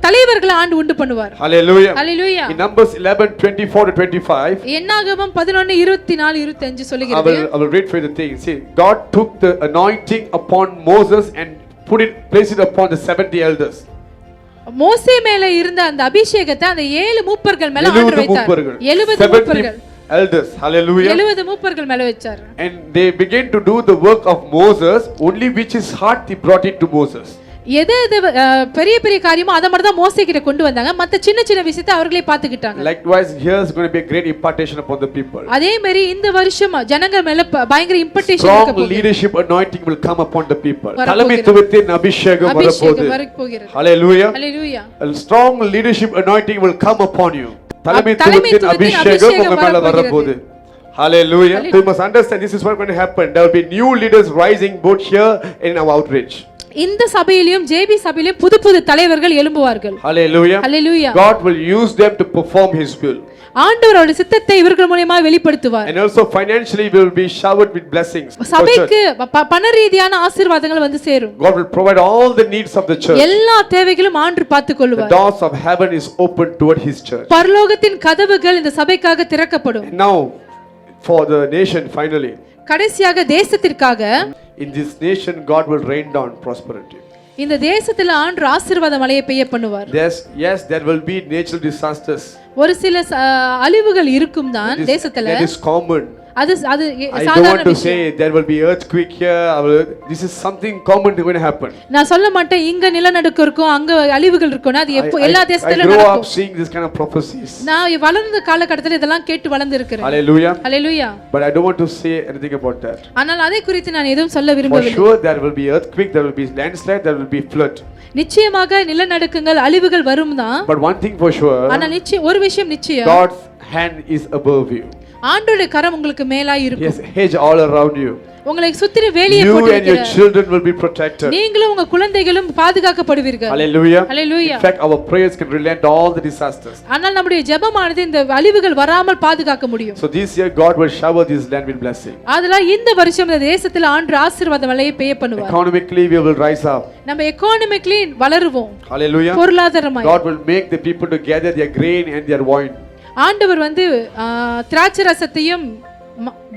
தலைவர்களை ஆண்டு உண்டு பண்ணுவார். Hallelujah. Hallelujah. In Numbers 11:24 to 25, என்னாகமம் 11:24-25 சொல்லுகிறது. I will read for you the thing. See, God took the anointing upon Moses and placed it upon the 70 elders. மோசே மேல இருந்த அந்த அபிஷேகத்தை அந்த 7 மூப்பர்கள் மேல ஆண்டவர் 70 வைத்தார். மூப்பர்கள். 70 மூப்பர்கள். elders. Hallelujah. 70 மூப்பர்கள் மேல வச்சார். And they began to do the work of Moses, only which is hard he brought it to Moses. எது பெரிய பெரிய காரியமோ அத மட்டும் தான் மோசே கிட்ட கொண்டு வந்தாங்க. மத்த சின்ன சின்ன விஷயத்தை அவர்களே பாத்துக்கிட்டாங்க. Likewise here is going to be a great impartation upon the people. அதே மாதிரி இந்த வருஷம் ஜனங்க மேல பயங்கர இம்பார்ட்டேஷன் இருக்க Strong போகுது. leadership anointing will come upon the people. வரப்போகிறது. தலைமைத்துவத்தின் அபிஷேகம் வரப்போகுது. வரப்போகிறது. Hallelujah. Hallelujah. A strong leadership anointing will come upon you. தலைமைத்துவத்தின் அபிஷேகம் உங்க மேல வரப்போகுது. Hallelujah. You must understand this is what going to happen. There will be new leaders rising both here and in our outreach. இந்த சபையிலும் JP சபையிலும் புது புது தலைவர்கள் எழும்புவார்கள். Hallelujah. Hallelujah. God will use them to perform his will. ஆண்டவரோட சித்தத்தை இவர்கள் மூலமா வெளிப்படுத்துவார். And also financially we will be showered with blessings. சபைக்கு பண ரீதியான ஆசீர்வாதங்கள் வந்து சேரும். God will provide all the needs of the church. எல்லா தேவைகளும் ஆண்டவர் பார்த்துக்கொள்வார். The doors of heaven is open toward his church. பரலோகத்தின் கதவுகள் இந்த சபைக்காக திறக்கப்படும். And now for the nation finally. கடைசியாக தேசத்திற்காக In this nation God will rain down prosperity. இந்த தேசத்துல ஆண்டவர் ஆசீர்வாத மழையை பெய்ய பண்ணுவார். Yes, there will be natural disasters. ஒரு சில அழிவுகள் இருக்கும் தான் தேசத்துல. That is common. அது I don't சாதாரண want to விஷயம். say there will be earthquake here. This is something common going to happen. நான் சொல்ல மாட்டேன் இங்க நிலநடுக்கம் இருக்கும் அங்க அழிவுகள் இருக்கும். அது எல்லா I தேசத்திலும் grow up நடக்கும். seeing this kind of prophecies. நான் வளர்ந்த காலகட்டத்தில் இதெல்லாம் கேட்டு வளர்ந்து இருக்கிறேன். Hallelujah. Hallelujah. But I don't want to say anything about that. ஆனால் அதை குறித்து நான் எதுவும் சொல்ல For விரும்பவில்லை. sure there will be earthquake, there will be landslide, there will be flood. நிச்சயமாக நிலநடுக்கங்கள் அழிவுகள் வரும் தான். But one thing for sure, ஆனா ஒரு விஷயம் நிச்சயம். God's hand is above you. ஆண்டவருடைய கரம் உங்களுக்கு மேலாய் இருக்கும். Yes, hedge all around you. உங்களை சுற்றி வேலியை You போட்டு and your children will be protected. நீங்களும் உங்க குழந்தைகளும் பாதுகாக்கப்படுவீர்கள். Hallelujah. Hallelujah. In fact, our prayers can relent all the disasters. ஆனால் நம்முடைய ஜெபமானது இந்த அழிவுகள் வராமல் பாதுகாக்க முடியும். So this year God will shower this land with blessing. அதனால இந்த வருஷம் இந்த தேசத்துல ஆண்டு ஆசீர்வாத மழையை பெய்ய பண்ணுவார். Economically we will rise up. நம்ம எகானமிக்கலி வளருவோம். Hallelujah. பொருளாதாரமாய் God will make the people to gather their grain and their wine. ஆண்டவர் வந்து திராட்சை ரசத்தையும்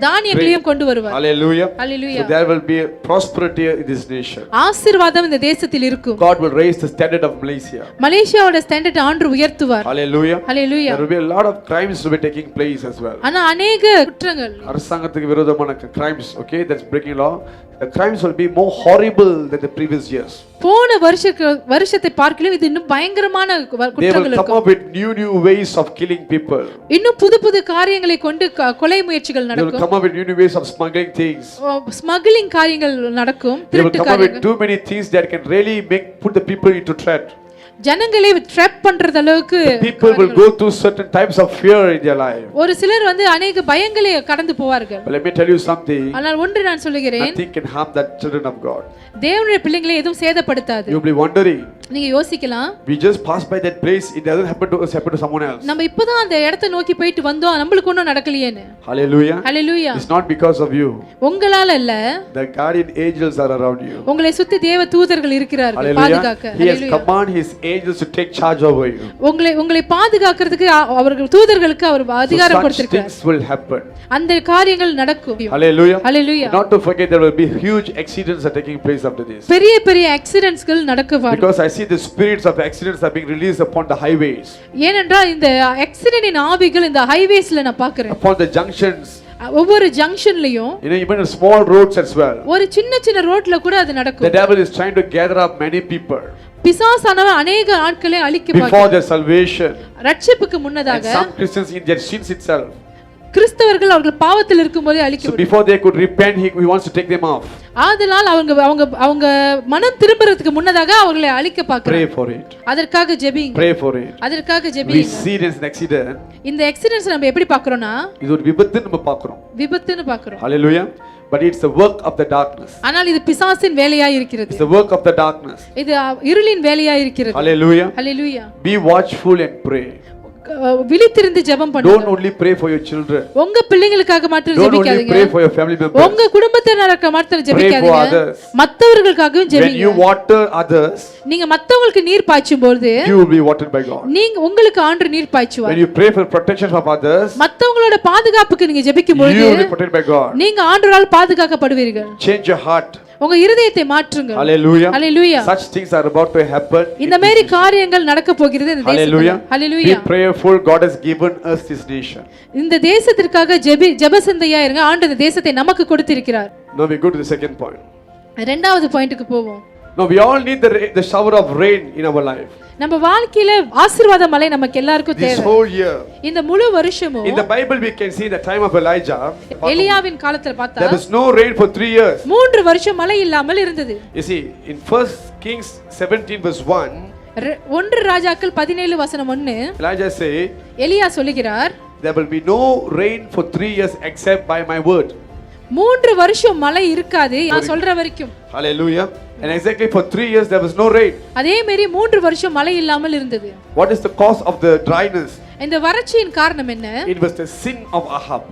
தானியங்களையும் கொண்டு வருவார். Hallelujah. Hallelujah. So there will be prosperity in this nation. ஆசீர்வாதம் இந்த தேசத்தில் இருக்கும். God will raise the standard of Malaysia. மலேசியாவோட ஸ்டாண்டர்ட் ஆண்டு உயர்த்துவார். Hallelujah. Hallelujah. There will be a lot of crimes to be taking place as well. ஆனா अनेक குற்றங்கள் அரசாங்கத்துக்கு விரோதமான crimes, okay, that's breaking law. The crimes will be more horrible than the previous years. போன வருஷத்தை பார்க்கலும் இது இன்னும் பயங்கரமான They will குற்றங்கள் come up with new ways of killing people. இன்னும் புது காரியங்களை கொண்டு கொலை முயற்சிகள் They will நடக்கும். come up with new ways of smuggling things. Smuggling காரியங்கள் நடக்கும். They will திருட்டு come up with காரியங்கள் too many things that can really put the people into threat. ஜனங்களை ட்ராப் பண்றது அளவுக்கு People will go through certain types of fear in their life. ஒரு சிலர் வந்து अनेक பயங்களை கடந்து போவார்கள். But let me tell you something. ஆனால் ஒன்று நான் சொல்லுகிறேன், Nothing can harm the children of God. தேவனுடைய பிள்ளைகளை எதுவும் சேதப்படுத்தாது. You'll be wondering. நீங்க யோசிக்கலாம், We just passed by that place, it doesn't happen to us, happen to someone else. நம்ம இப்போதான் அந்த இடத்தை நோக்கி போயிட்டு வந்தோம், நம்மளுக்கு ஒண்ணும் நடக்கலையேன்னு. Hallelujah. Hallelujah. It's not because of you. உங்களால இல்ல, The guardian angels are around you. உங்களை சுத்தி தேவ தூதர்கள் இருக்கிறார்கள் பாதுகாக்க. He has commanded his angels to take charge over you. உங்களை பாதுகாக்கிறதுக்கு அவர்கள் தூதர்களுக்கு அவர் அதிகாரம் கொடுத்திருக்கிறார். Things will happen. அந்த காரியங்கள் நடக்கும். Hallelujah. Hallelujah. Not to forget there will be huge accidents are taking place after this. பெரிய ஆக்சிடென்ட்ஸ்கள் நடக்குவார். Because I see the spirits of accidents are being released upon the highways. ஏனென்றால் இந்த ஆக்சிடென்ட்டின் ஆவிகள் இந்த ஹைவேஸ்ல நான் பார்க்கிறேன். Upon the junctions. ஒவ்வொரு ஜங்ஷன்லயும் Even in small roads as well. ஒரு சின்ன ரோட்ல கூட அது நடக்கும். The devil is trying to gather up many people. பிசாசானவன் अनेक ஆட்களை அழிக்க பார்க்கிறான். Before their salvation. ரட்சிப்புக்கு முன்னதாக. And some Christians in their sins itself. கிறிஸ்தவர்கள் அவர்கள் பாவத்தில் இருக்கும்போது அழிக்கப்படுவார்கள். So before they could repent, he wants to take them off. ஆதலால் அவங்க மனம் திரும்புறதுக்கு முன்னதாக அவர்களை அழிக்க பார்க்கிறார். Pray for it. அதற்காக ஜெபிங்க. Pray for it. அதற்காக We ஜெபிங்க. see it as an accident. இந்த ஆக்சிடென்ட்ஸ் நம்ம எப்படி பார்க்கறோம்னா, இது ஒரு விபத்துன்னு நம்ம பார்க்கிறோம். விபத்துன்னு பார்க்கறோம். Hallelujah. But it's the work of the darkness. ஆனால் இது பிசாசின் வேலையாய் இருக்கிறது. It's the work of the darkness. இது இருளின் வேலையாய் இருக்கிறது. Hallelujah. Hallelujah. Be watchful and pray. விழித்திருந்து ஜெபம் பண்ணுங்க. Don't only pray for your children. உங்க பிள்ளைகளுக்காக மட்டும் ஜெபிக்காதீங்க. Don't only ஜெபிக்காதீங்க. pray for your family members. உங்க குடும்பத்தினருக்கு மட்டும் ஜெபிக்காதீங்க. Pray for others. மத்தவர்களுக்காகவும் ஜெபிங்க. When you water others, நீங்க மத்தவங்களுக்கு நீர் பாய்ச்சும்போது you will be watered by God. நீங்க உங்களுக்கு ஆண்டவர் நீர் பாய்ச்சுவார். When you pray for protection of others, மத்தவங்களோட பாதுகாப்புக்கு நீங்க ஜெபிக்கும்போது you will be protected by God. நீங்க ஆண்டவரால் பாதுகாக்கப்படுவீர்கள். Change your heart. உங்க இருதயத்தை மாற்றுங்க. Hallelujah. Hallelujah. Such things are about to happen. இந்த மாதிரி காரியங்கள் நடக்க போகிறது இந்த தேசத்துல. Hallelujah. Hallelujah. Be prayerful. God has given us this nation. இந்த தேசத்திற்காக ஜெபசந்தையா இருங்க. ஆண்டவர் இந்த தேசத்தை நமக்கு கொடுத்திருக்கிறார். Now we go to the second point. இரண்டாவது பாயிண்ட்க்கு போவோம். Now we all need the shower of rain in our life. நம்ம வாழ்க்கையில ஆசீர்வாத மழை நமக்கு எல்லாருக்கும் This தேவை. whole year. இந்த முழு வருஷமும் In the Bible we can see the time of Elijah. எலியாவின் காலத்துல பார்த்தா There was no rain for 3 years. 3 வருஷம் மழை இல்லாமல் இருந்தது. You see, in 1 Kings 17 verse 1, 1 ராஜாக்கள் 17 வசனம் 1, Elijah said, எலியா சொல்லுகிறார், there will be no rain for 3 years except by my word. 3 வருஷம் மழை இருக்காது நான் சொல்ற வரைக்கும். Hallelujah. And exactly for 3 years there was no rain. அதே மாதிரி 3 வருஷம் மழை இல்லாமல் இருந்தது. What is the cause of the dryness? இந்த வறட்சியின் காரணம் என்ன? It was the sin of Ahab.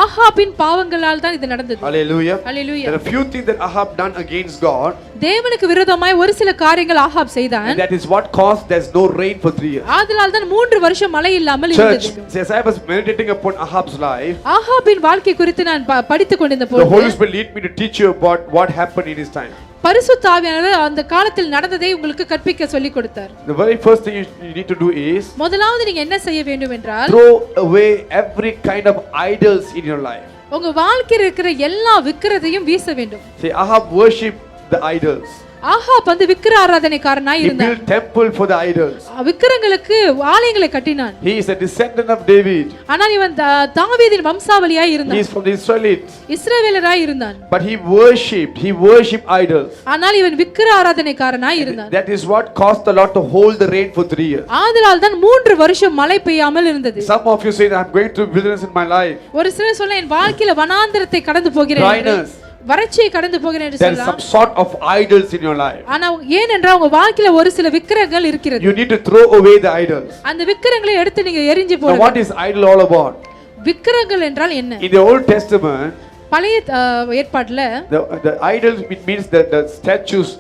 ஆகாபின் பாவங்களால் தான் இது நடந்தது. Hallelujah. Hallelujah. There are few things that Ahab done against God. தேவனுக்கு விரோதமாய் ஒரு சில காரியங்கள் ஆகாப் செய்தான். And that is what caused there's no rain for 3 years. ஆதலால் தான் 3 வருஷம் மழை இல்லாமல் Church, இருந்தது. as I was meditating upon Ahab's life, ஆகாபின் வாழ்க்கை குறித்து நான் படித்துக் கொண்டிருந்த the Holy போது Spirit lead me to teach you about what happened in his time. பரிசுத்த ஆவியானவர் அந்த காலத்தில் நடந்ததை உங்களுக்கு கற்பிக்க சொல்லி கொடுத்தார். The very first thing you need to do is முதலாவது நீங்க என்ன செய்ய வேண்டும் என்றால் throw away every kind of idols in your life. உங்க வாழ்க்கையில் இருக்கிற எல்லா விக்கிரதையும் வீச வேண்டும். See, Ahab worshiped the idols. Ahab வந்து விக்கிர ஆராதனைக்காரனாய் He இருந்தான். built temple for the idols. விக்கிரங்களுக்கு ஆலயங்களை கட்டினான். He is a descendant of David. ஆனால் இவன் தாவீதின் வம்சாவளியாய் He இருந்தான். is from the Israelites. இஸ்ரவேலராய் இருந்தான். But he worshipped idols. ஆனால் இவன் விக்கிர ஆராதனைக்காரனாய் இருந்தான். That is what caused the Lord to hold the rain for 3 years. ஆதலால் தான் 3 வருஷம் மழை பெய்யாமல் இருந்தது. Some of you say I'm going through wilderness in my life. ஒரு சிலர் சொல்ல என் வாழ்க்கையில வனாந்தரத்தை கடந்து போகிறேன். Dryness. வறட்சியை கடந்து போகிறேன் என்று There is சொல்லலாம். some sort of idols in your life. ஆனா ஏனென்றால் உங்க வாழ்க்கையில ஒரு சில விக்கிரகங்கள் இருக்கிறது. You need to throw away the idols. அந்த விக்கிரகங்களை எடுத்து நீங்க எரிஞ்சு Now போடுங்க. what is idol all about? விக்கிரகங்கள் என்றால் என்ன? In the Old Testament, பழைய ஏற்பாட்டுல the idols it means the statues.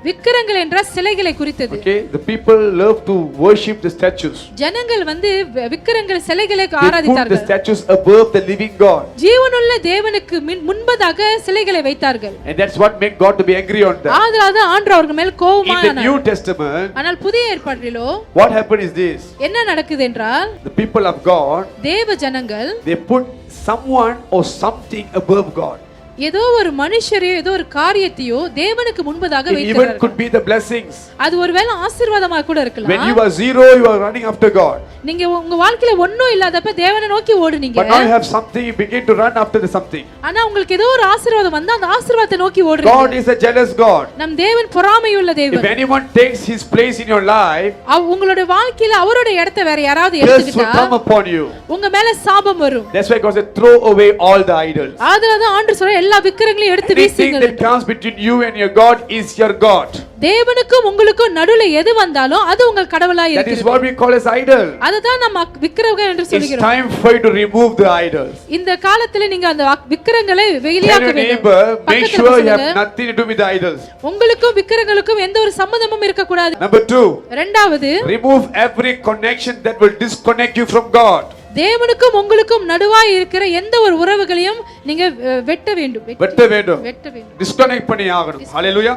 விக்கிரங்கள் என்றால் சிலைகளை குறித்தது. Okay, the people love to worship the statues. ஜனங்கள் வந்து விக்கிரங்கள் சிலைகளை They put the ஆராதித்தார்கள். statues above the living God. ஜீவனுள்ள தேவனுக்கு முன்பதாக சிலைகளை வைத்தார்கள். And that's what made God to be angry on them. ஆதலால் ஆண்டவர் அவர்கள் மேல் In the கோபமானார். New Testament, ஆனால் புதிய ஏற்பாட்டிலோ what happened is this. என்ன நடக்குது என்றால் The people of God, தேவ ஜனங்கள் they put someone or something above God. ஏதோ ஒரு மனுஷரையோ ஏதோ ஒரு காரியத்தையோ தேவனுக்கு முன்பதாக It even வைக்கிறார்கள். could be the blessings. அது ஒருவேளை ஆசீர்வாதமா கூட இருக்கலாம். When you are zero, you are running after God. நீங்க உங்க வாழ்க்கையில ஒண்ணும் இல்லாதப்ப தேவனை நோக்கி ஓடுனீங்க. But now you have something, you begin to run after the something. ஆனா உங்களுக்கு ஏதோ ஒரு ஆசீர்வாதம் வந்தா அந்த ஆசீர்வாதத்தை நோக்கி God ஓடுறீங்க. is a jealous God. நம் தேவன் பொறாமையுள்ள If தேவன். anyone takes his place in your life, உங்களோட வாழ்க்கையில அவரோட இடத்தை வேற யாராவது curse will எடுத்துக்கிட்டா come upon you. உங்க மேல சாபம் வரும். That's why God said, throw away all the idols. அதனால ஆண்டவர் சொல்ற எல்லா விக்கிரகங்களையும் எடுத்து Anything வீசுங்கள். that comes between you and your God is your God. தேவனுக்கும் உங்களுக்கும் நடுவுல எது வந்தாலும் அது உங்கள் கடவுளாய் That is இருக்கிறது. what we call as idol. அதுதான் நம்ம விக்கிரகம் என்று It's சொல்கிறோம். time for you to remove the idols. இந்த காலத்துல நீங்க அந்த விக்கிரகங்களை Tell வெளியாக்க your வேண்டும். neighbor, make பக்கத்துல sure you சொல்லுங்க. have nothing to do with the idols. உங்களுக்கும் விக்கிரகங்களுக்கும் எந்த ஒரு சம்பந்தமும் இருக்க கூடாது. Number 2, இரண்டாவது remove every connection that will disconnect you from God. தேவனுக்கும் உங்களுக்கும் நடுவாய் இருக்கிற எந்த ஒரு உறவுகளையும் நீங்க வெட்ட வேண்டும். வெட்ட வேண்டும். வெட்ட வேண்டும். Disconnect பண்ணி ஆகணும். Hallelujah.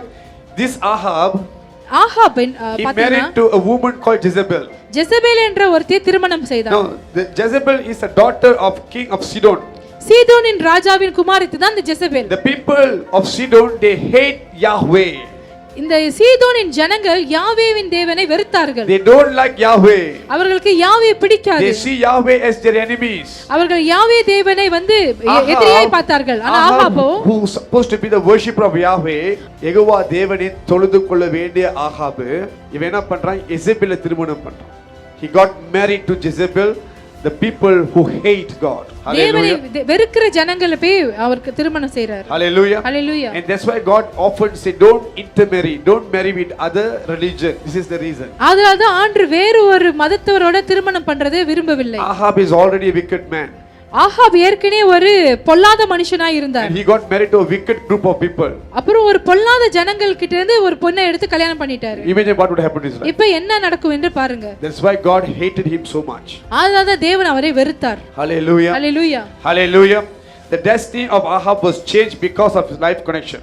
This Ahab, Ahab he பாத்தீங்கன்னா married to a woman called Jezebel. Jezebel என்ற ஒருத்தியை திருமணம் செய்தான். Now, the Jezebel is a daughter of king of Sidon. சீதோனின் ராஜாவின் குமாரத்தி தான் இந்த Jezebel. The people of Sidon, they hate Yahweh. இந்த சீதோனின் ஜனங்கள் யாவேவின் தேவனை வெறுத்தார்கள். They don't like Yahweh. அவர்களுக்கு யாவே பிடிக்காது. They see Yahweh as their enemies. அவர்கள் யாவே தேவனை வந்து எதிரியாய் பார்த்தார்கள். ஆனா ஆகாபோ, who is supposed to be the worshipper of Yahweh, Jehovah தேவனை தொழுது கொள்ள வேண்டிய ஆகாபு, இவன் என்ன பண்றான்? எசபேலை திருமணம் பண்றான். He got married to Jezebel, the people who hate God. தேவனை Hallelujah. வெறுக்கிற ஜனங்களை போய் அவருக்கு திருமணம் செய்றார். Hallelujah. Hallelujah. And that's why God often say, don't intermarry, don't marry with other religion. This is the reason. அதனால தான் ஆண்டவர் வேறு ஒரு மதத்தவரோட திருமணம் பண்றதை விரும்பவில்லை. Ahab is already a wicked man. Ahab ஏற்கனவே ஒரு பொல்லாத மனுஷனாய் இருந்தார். And he got married to a wicked group of people. அப்புறம் ஒரு பொல்லாத ஜனங்கள் கிட்ட இருந்து ஒரு பொண்ணை எடுத்து கல்யாணம் பண்ணிட்டாரு. Imagine what would happen to his life. இப்போ என்ன நடக்கும் என்று பாருங்க. That's why God hated him so much. அதனால தான் தேவன் அவரை வெறுத்தார். Hallelujah. Hallelujah. Hallelujah. The destiny of Ahab was changed because of his life connection.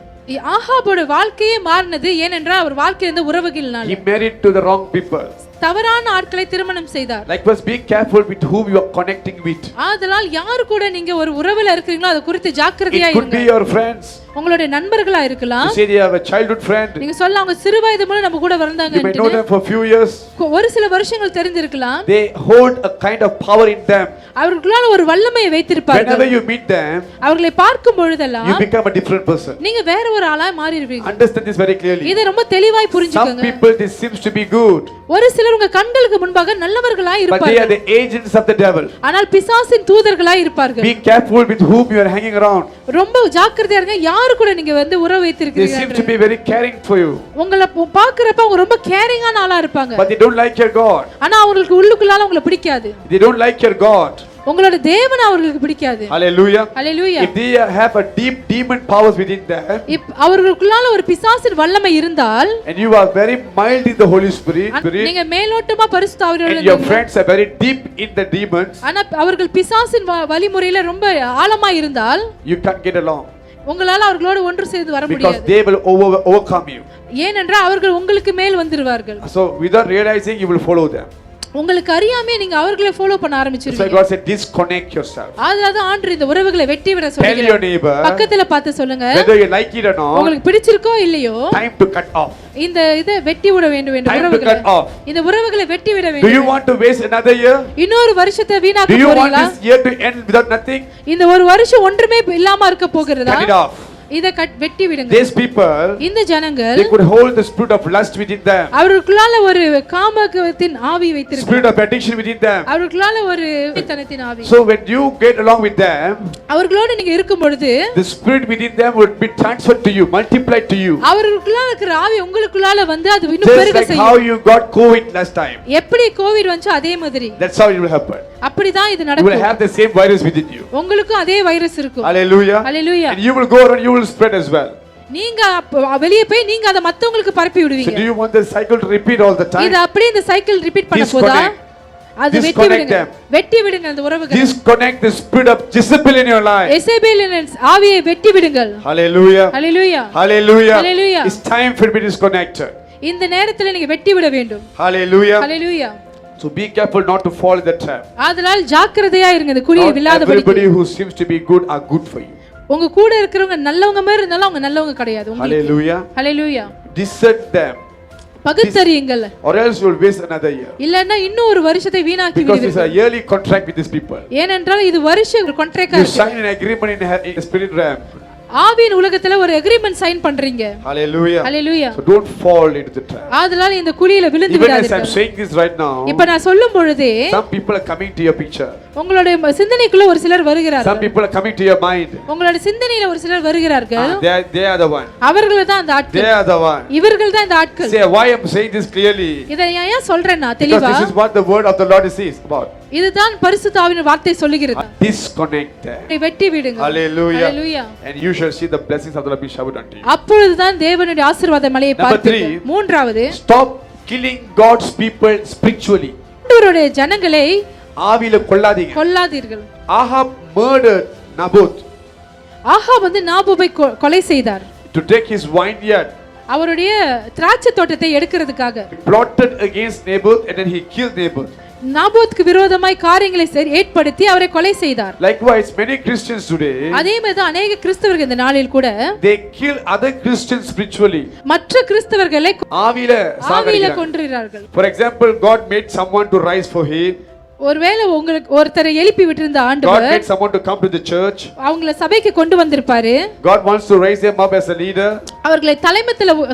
ஆகாபோட வாழ்க்கையே மாறினது ஏனென்றால் அவர் வாழ்க்கையில இருந்த உறவுகள்னால. He married to the wrong people. தவறான ஆட்களை திருமணம் செய்தார். Likewise, be careful with whom you are connecting with. அதனால் யார் கூட நீங்க ஒரு உறவுல இருக்கீங்களோ அது குறித்து ஜாக்கிரதையா It could இருங்க. be your friends. உங்களுடைய நண்பர்களா இருக்கலாம். You say they have a childhood friend. நீங்க சொல்ல அவங்க சிறு வயது முதல்ல நம்ம கூட வந்தாங்க. You may know them for a few years. ஒரு சில வருஷங்கள் தெரிந்திருக்கலாம். They hold a kind of power in them. அவர்களுக்குள்ள ஒரு வல்லமையை வைத்திருப்பார்கள். Whenever you meet them, அவர்களை பார்க்கும் பொழுதெல்லாம் you become a different person. நீங்க வேற ஒரு ஆளா மாறிடுவீங்க. Understand this very clearly. இதை ரொம்ப தெளிவாய் Some புரிஞ்சுக்கோங்க. people, this seems to be good, ஒரு சிலர் உங்க கண்களுக்கு முன்பாக நல்லவர்களாய் but they are இருப்பார்கள். the agents of the devil. ஆனால் பிசாசின் தூதர்களாய் இருப்பார்கள். Be careful with whom you are hanging around. ரொம்ப ஜாக்கிரதையா இருங்க. யாரு கூட நீங்க வந்து உறவு They வைத்திருக்கீங்க. seem to be very caring for you, உங்களை பாக்குறப்ப அவங்க ரொம்ப கேரிங்கான ஆளா இருப்பாங்க. but they don't like your God. ஆனா அவங்களுக்கு உள்ளுக்குள்ளால உங்களை பிடிக்காது. They don't like your God. உங்களோட தேவனை அவங்களுக்கு பிடிக்காது. Hallelujah. Hallelujah. If they have a deep demon powers within them, அவர்களுக்குள்ளால ஒரு பிசாசின் வல்லமை இருந்தால், and you are very mild in the Holy Spirit, நீங்க மேலோட்டமா பரிசுத்த ஆவியோட and your friends are very deep in the demons, ஆனா அவர்கள் பிசாசின் வழிமுறையில ரொம்ப ஆழமா இருந்தால், you can't get along, உங்களால அவர்களோடு ஒன்று சேர்ந்து வர because முடியாது. they will overcome you. ஏனென்றால் அவர்கள் உங்களுக்கு மேல் வந்துருவார்கள். So without realizing, you will follow them. உங்களுக்கு அறியாமே நீங்க அவர்களை ஃபாலோ பண்ண So ஆரம்பிச்சிருவீங்க. God said, disconnect yourself. அதனால ஆண்டவர் இந்த உறவுகளை வெட்டி விட Tell your சொல்லுகிறார். neighbor, பக்கத்துல பார்த்து சொல்லுங்க, whether you like it or not, உங்களுக்கு பிடிச்சிருக்கோ இல்லையோ time to cut off. இந்த இதை வெட்டி விட வேண்டும் என்ற Time to உறவுகளை, cut off. இந்த உறவுகளை வெட்டி விட Do you வேண்டும். want to waste another year? இன்னொரு வருஷத்தை வீணாக்க Do you want போறீங்களா? this year to end without nothing? இந்த ஒரு வருஷம் ஒன்றுமே இல்லாம இருக்க போகிறதா? Cut it off. இத வெட்டி விடுங்க. These people, இந்த ஜனங்கள் they could hold the spirit of lust within them, அவர்களுக்குள்ளால ஒரு காமத்தின் ஆவி வைத்திருக்கிறார். spirit of addiction within them. அவர்களுக்குள்ளால ஒரு தனத்தின் ஆவி. So when you get along with them, அவர்களோடு நீங்க இருக்கும் பொழுது the spirit within them would be transferred to you, multiplied to you. அவர்களுக்குள்ளால இருக்கிற ஆவி உங்களுக்குள்ளால வந்து அது இன்னும் Just பெருக like செய்யும். how you got COVID last time. எப்படி கோவிட் வந்துச்சோ அதே மாதிரி That's how it will happen. அப்படிதான் இது You will நடக்கும். have the same virus within you. உங்களுக்கும் அதே வைரஸ் இருக்கும். Hallelujah. Hallelujah. And you will go around, you will spread as well. நீங்க வெளிய போய் நீங்க அத மத்தவங்களுக்கு பரப்பி So விடுவீங்க. do you want the cycle to repeat all the time? இது அப்படியே இந்த சைக்கிள் ரிப்பீட் பண்ண போதா? Disconnect. அது வெட்டி Disconnect விடுங்க. them. வெட்டி விடுங்க அந்த உறவுகளை. Disconnect the spirit of Jezebel in your life. எசேபேலின் ஆவியை வெட்டி விடுங்கள். Hallelujah. Hallelujah. Hallelujah. Hallelujah. It's time for me to disconnect. இந்த நேரத்துல நீங்க வெட்டி விட வேண்டும். Hallelujah. Hallelujah. So be careful not to fall in the trap. ஆதலால் ஜாக்கிரதையா இருங்க இந்த குழியில் Not விழாதபடி. everybody who seems to be good are good for you. உங்க கூட இருக்கிறவங்க நல்லவங்க மாதிரி இருந்தாலும் அவங்க நல்லவங்க கிடையாது உங்களுக்கு. Hallelujah. Hallelujah. Discern them, பகுத்தறியுங்கள். or else you will waste another year. இல்லன்னா இன்னும் ஒரு வருஷத்தை வீணாக்கி Because it's விடுவீர்கள். a yearly contract with these people. ஏனென்றால் இது வருஷ கான்ட்ராக்டா You இருக்கு. sign an agreement in the spirit realm. ஆவியின் உலகத்துல ஒரு அக்ரிமெண்ட் சைன் பண்றீங்க. Hallelujah. Hallelujah. So don't fall into the trap. ஆதலால் இந்த குழியில விழுந்து Even as I'm விடாதீர்கள். saying this right now, இப்ப நான் சொல்லும் பொழுதே some people are coming to your picture. உங்களுடைய சிந்தனைக்குள்ள ஒரு சிலர் Some வருகிறார்கள். people are coming to your mind. உங்களுடைய சிந்தனையில ஒரு சிலர் வருகிறார்கள். They are the one. அவர்கள் தான் அந்த They ஆட்கள். are the one. இவர்கள் தான் இந்த ஆட்கள். Say why I'm saying this clearly. இதை ஏன் சொல்றேன்னா Because தெளிவா this is what the word of the Lord says about. இதுதான் பரிசுத்த ஆவியின் வார்த்தை சொல்லுகிறது. Disconnect them. இதை வெட்டி விடுங்க. Hallelujah. Hallelujah. And you shall see the blessings of the Lord be showered unto you. அப்பொழுதுதான் தேவனுடைய ஆசீர்வாத மழையை Number பார்ப்பீர்கள். 3. மூன்றாவது, Stop killing God's people spiritually. ஆண்டவருடைய ஜனங்களை ஆவியில கொல்லாதீங்க. கொல்லாதீர்கள். Ahab murdered Naboth ஆகாப் வந்து நாபோபை கொலை செய்தார். to take his vineyard. அவருடைய திராட்சை தோட்டத்தை எடுக்கிறதுக்காக. He plotted against Naboth and then he killed Naboth. நாபோத்க்கு விரோதமாய் காரியங்களை ஏற்படுத்தி அவரை கொலை செய்தார். Likewise, many Christians today, அதே மாதிரி தான் அநேக கிறிஸ்தவர்கள் இந்த நாளில் கூட they kill other Christians spiritually. மற்ற கிறிஸ்தவர்களை ஆவியில ஆவியில சாகடிக்கிறாங்க. கொன்றுகிறார்கள். For example, God made someone to rise for him. ஒருவேளை உங்களுக்கு ஒருத்தரை எழுப்பி விட்டிருந்த God ஆண்டவர் made someone to come to the church. அவங்கள சபைக்கு கொண்டு வந்திருப்பாரு. God wants to raise them up as a leader. அவர்களை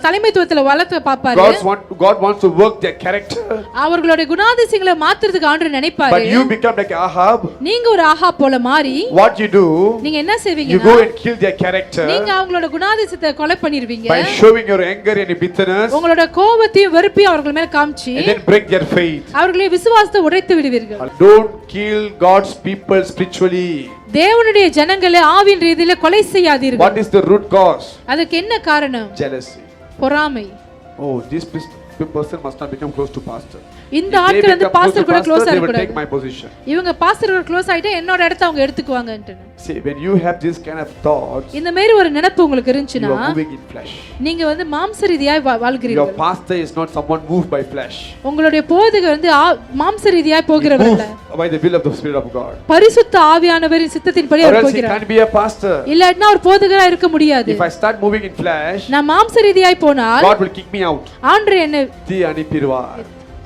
தலைமைத்துவத்துல வளர்த்து பாப்பாரு. God wants to work their character. அவர்களுடைய குணாதிசயங்களை மாத்துறதுக்கு ஆண்டவர் நினைப்பாரு. But you become like Ahab. நீங்க ஒரு ஆகாப் போல மாறி What you do? நீங்க என்ன You செய்வீங்க? go and kill their character நீங்க அவங்களோட குணாதிசயத்தை கொலை பண்ணிடுவீங்க. by showing your anger and bitterness, உங்களோட கோபத்தையும் வெறுப்பையும் அவர்கள் மேல காமிச்சு and then break their faith. அவர்களுடைய விசுவாசத்தை உடைத்து விடுவீர்கள். Don't kill God's people spiritually. தேவனுடைய ஜனங்களை ஆவியின் ரீதியில கொலை செய்யாதீர்கள். What is the root cause? அதுக்கு என்ன காரணம்? Jealousy. பொறாமை. Oh, this person must not become close to pastor. இந்த ஆட்கள் வந்து பாஸ்டர் கூட க்ளோஸ் they ஆக will take கூடாது. my position. இவங்க பாஸ்டர் கூட க்ளோஸ் ஆயிட்டா என்னோட இடத்தை அவங்க எடுத்துக்குவாங்கன்னு. See, when you have this kind of thoughts, இந்த மாதிரி ஒரு நினைப்பு உங்களுக்கு you இருந்துச்சுனா are moving in flesh. நீங்க வந்து மாம்ச ரீதியாய் Your வாழ்கிறீர்கள். pastor is not someone moved by flesh. உங்களுடைய போதகர் வந்து மாம்ச ரீதியாய் போகிறவர் அல்ல. By the will of the Spirit of God. பரிசுத்த ஆவியானவரின் சித்தத்தின்படி Or அவர் else he போகிறார். can't be a pastor. இல்லன்னா ஒரு போதகரா இருக்க முடியாது. If I start moving in flesh, நான் மாம்ச ரீதியாய் போனால் God will kick me out. ஆண்டவர் என்ன Thi anipirva.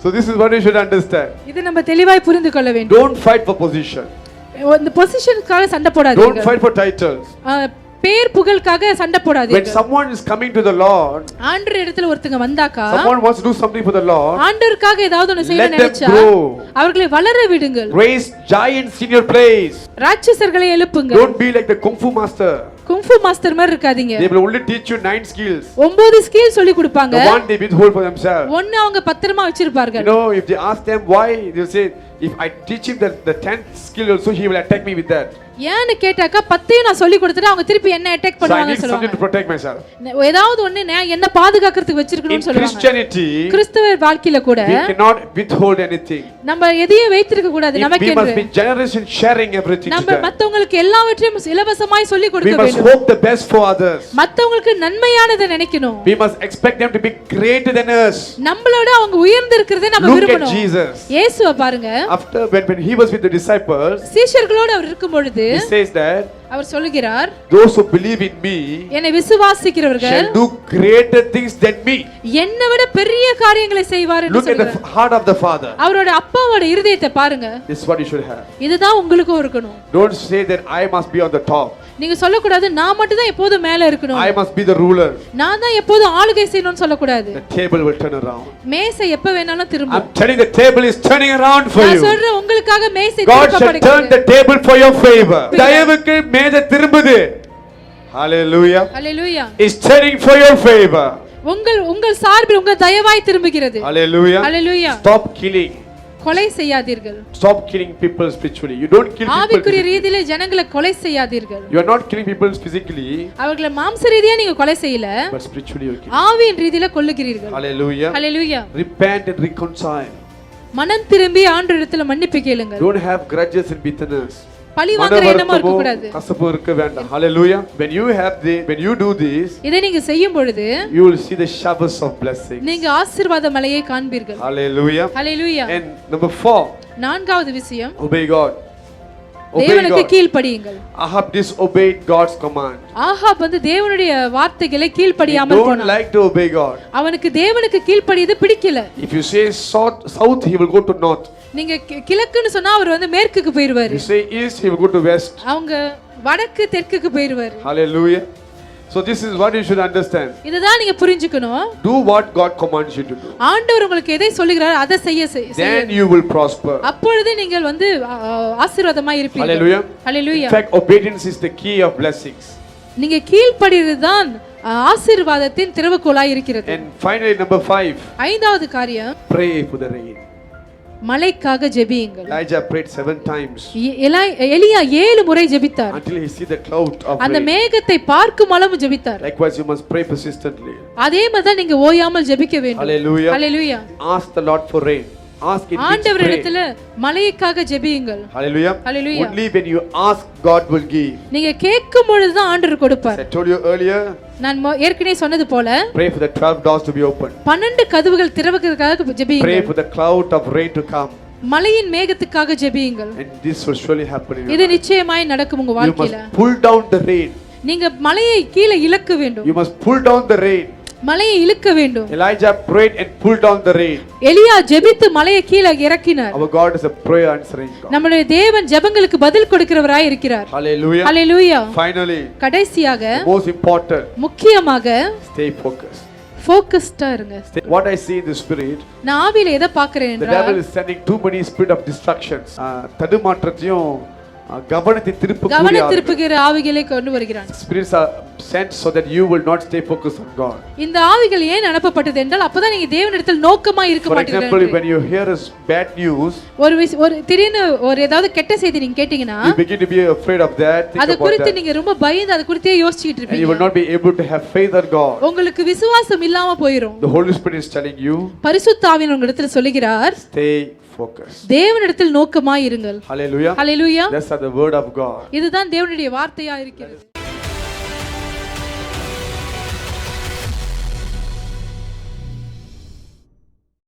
So this is what you should understand. இது நம்ம தெளிவாய் புரிந்து கொள்ள வேண்டும். Don't fight for position. இந்த பொசிஷனுக்காக சண்டை Don't போடாதீங்க. fight for titles. பேர் புகழுக்காக சண்டை When போடாதீங்க. someone is coming to the Lord, ஆண்டவர் இடத்துல ஒருத்தங்க வந்தாக்கா someone wants to do something for the Lord, ஆண்டவருக்காக ஏதாவது ஒன்னு செய்ய let them நினைச்சா grow. அவர்களை வளர விடுங்கள். Raise giants in your place. ராட்சசர்களை எழுப்புங்க. Don't be like the kung fu master. Kung fu master மாதிரி இருக்காதீங்க. They will only teach you 9 skills. 9 skill சொல்லி கொடுப்பாங்க. The one they withhold for themselves. ஒன்னு அவங்க பத்திரமா வச்சிருப்பார்கள். You know, if they ask them why, they'll say If I teach him the 10th skill also, he will attack me with that. ஏன்னு கேட்டாக்கா 10ஐயும் நான் சொல்லி கொடுத்துட்டு அவங்க திருப்பி என்ன அட்டாக் So I பண்ணுவாங்கன்னு need something to சொல்லுவாங்க. protect myself. ஏதாவது ஒண்ணு என்ன பாதுகாக்கிறதுக்கு In வச்சிருக்கணும்னு சொல்லுவாங்க. Christianity, கிறிஸ்தவ வாழ்க்கையில கூட we cannot withhold anything. நம்ம எதையும் வைத்திருக்க கூடாது நமக்கு We must be generous in sharing everything to நம்ம them. மத்தவங்களுக்கு எல்லாவற்றையும் இலவசமாய் சொல்லி We கொடுக்க must வேண்டும். hope the best for others. மத்தவங்களுக்கு நன்மையானதை நினைக்கணும். We must expect them to be greater than us. நம்மளோட அவங்க உயர்ந்து இருக்கிறதை நம்ம Look at விரும்பணும். Jesus. இயேசுவை பாருங்க. After when he was with the disciples, சீஷர்களோடு அவர் இருக்கும் பொழுது he says that அவர் சொல்லுகிறார், those who believe in me என்னை விசுவாசிக்கிறவர்கள் shall do greater things than me. என்னை விட பெரிய காரியங்களை செய்வார் என்று Look at the சொல்றார். heart of the Father. அவரோட அப்பாவோட இருதயத்தை பாருங்க. This is what you should have. இதுதான் உங்களுக்கும் இருக்கணும். Don't say that I must be on the top. நீங்க சொல்லக்கூடாது நான் மட்டும் தான் எப்போதும் மேல இருக்கணும். I must be the ruler. நான் தான் எப்போதும் ஆளுகை செய்யணும்னு சொல்லக்கூடாது. The table will turn around. மேசை எப்ப வேணாலும் திரும்பும். I'm telling the table is turning around for நான் you. சொல்றேன் உங்களுக்காக மேசை God shall turn திருப்பப்படுகிறது. the table for your favor. தயவுக்கு மேஜை திரும்புது. Hallelujah. Hallelujah. Is turning for your favor. உங்கள் சார்பில் உங்கள் தயவாய் திரும்புகிறது. Hallelujah. ஹalleluya. Stop killing. கொலை செய்யாதீர்கள். Stop killing people spiritually. You don't kill people. ஆவிக்குரிய ரீதியிலே ஜனங்களை கொலை செய்யாதீர்கள். You are not killing people physically. அவர்களை மாம்ச ரீதியா நீங்க கொலை செய்யல. But spiritually you are killing. ஆவியின் ரீதியில கொல்லுகிறீர்கள். Hallelujah. Hallelujah. Repent and reconcile. மனம் திரும்பி ஆண்டவரிடத்தில் மன்னிப்பு கேளுங்கள். Don't have grudges and bitterness. பழி வாங்குற எண்ணமா இருக்க கூடாது. கசப்பு இருக்க வேண்டாம். Hallelujah. When you do this, இதை நீங்க செய்யும் பொழுது you will see the showers of blessings. நீங்க ஆசீர்வாத மலையை காண்பீர்கள். Hallelujah. ஹalleluya. And number 4, நான்காவது விஷயம், obey God. Obey தேவனுக்கு God. கீழ்ப்படியுங்கள். Ahab disobeyed God's command. Ahab தேவனுடைய வார்த்தைகளை He கீழ்ப்படியாமல் don't போனான். like to obey God. அவனுக்கு தேவனுக்கு கீழ்ப்படியது பிடிக்கல. If you say south, he will go to north. நீங்க கிழக்குன்னு சொன்னா அவர் மேற்குக்கு போயிடுவாரு. You say east, he will go to west. அவங்க வடக்கு தெற்குக்கு போயிடுவாரு. Hallelujah. So this is what you should understand. இதுதான் நீங்க புரிஞ்சுக்கணும். Do what God commands you to do. ஆண்டவர் உங்களுக்கு எதை சொல்லுகிறார் அதை செய்ய. Then you will prosper. அப்பொழுது நீங்கள் ஆசீர்வாதமாய் இருப்பீர்கள். Hallelujah. Hallelujah. In fact, obedience is the key of blessings. நீங்க கீழ்ப்படிறது தான் ஆசீர்வாதத்தின் திறவுகோலாய் இருக்கிறது. And finally, number 5. ஐந்தாவது காரியம், Pray for the rain. மழைக்காக ஜெபியுங்கள். Elijah prayed 7 times எலியா 7 முறை ஜெபித்தார். until he see the cloud of அந்த rain. மேகத்தை பார்க்கும் அளவு ஜெபித்தார். Likewise, you must pray persistently. அதே மாதிரி தான் நீங்க ஓயாமல் ஜெபிக்க வேண்டும். Hallelujah. Hallelujah. Ask the Lord for rain. Ask in ஆண்டவரிடத்தில் மழைக்காக ஜெபியுங்கள். Hallelujah. Hallelujah. Only when you ask, God will give. நீங்க கேட்கும் பொழுது தான் ஆண்டவர் கொடுப்பார். I told you earlier, நான் ஏற்கனவே சொன்னது போல pray for the 12 doors to be open. 12 கதவுகள் திறக்கிறதுக்காக Pray ஜெபியுங்கள். for the cloud of rain to come. மழையின் மேகத்துக்காக ஜெபியுங்கள். And this will surely happen in your இது life. நிச்சயமாய் நடக்கும் உங்க You வாழ்க்கையில. must pull down the rain. நீங்க மழையை கீழே இழுக்க வேண்டும். You must pull down the rain. மழையை இழுக்க வேண்டும். Elijah prayed and pulled down the rain. எலியா ஜெபித்து மழையை கீழே இறக்கினார். Our God is a prayer answering God. நம்முடைய தேவன் ஜெபங்களுக்கு பதில் கொடுக்கிறவராய் இருக்கிறார். Hallelujah. ஹalleluya. Finally, கடைசியாக most important, முக்கியமாக stay focused. ஃபோக்கஸ்டா இருங்க. What I see in the spirit, நான் ஆவியில எதை பார்க்கிறேன் the devil என்றால் is sending too many spirit of distractions. தடுமாற்றத்தையும் கவனத்தை திருப்புகிற ஆவிகளை கொண்டு வருகிறான். Spirits are sent so that you will not stay focused on God. இந்த ஆவிகள் ஏன் அனுப்பப்பட்டது என்றால் அப்பதான் நீங்க தேவனிடத்தில் நோக்கமாய் இருக்க For example, மாட்டீர்கள். when you hear a bad news, ஒரு திடீர்னு ஏதாவது கெட்ட செய்தி நீங்க கேட்டீங்கன்னா you begin to be afraid of that, think அது about குறித்து that, நீங்க ரொம்ப பயந்து அது குறித்தே யோசிச்சிட்டு and you will இருப்பீங்க. not be able to have faith in God. உங்களுக்கு விசுவாசம் இல்லாம போயிடும். The Holy Spirit is telling you, பரிசுத்த ஆவியானவர் உங்களிடத்தில் சொல்லுகிறார், stay focused. தேவனிடத்தில் நோக்கமாய் இருங்கள். Hallelujah. Hallelujah. That's the word of God. இதுதான் தேவனுடைய வார்த்தையா இருக்கிறது.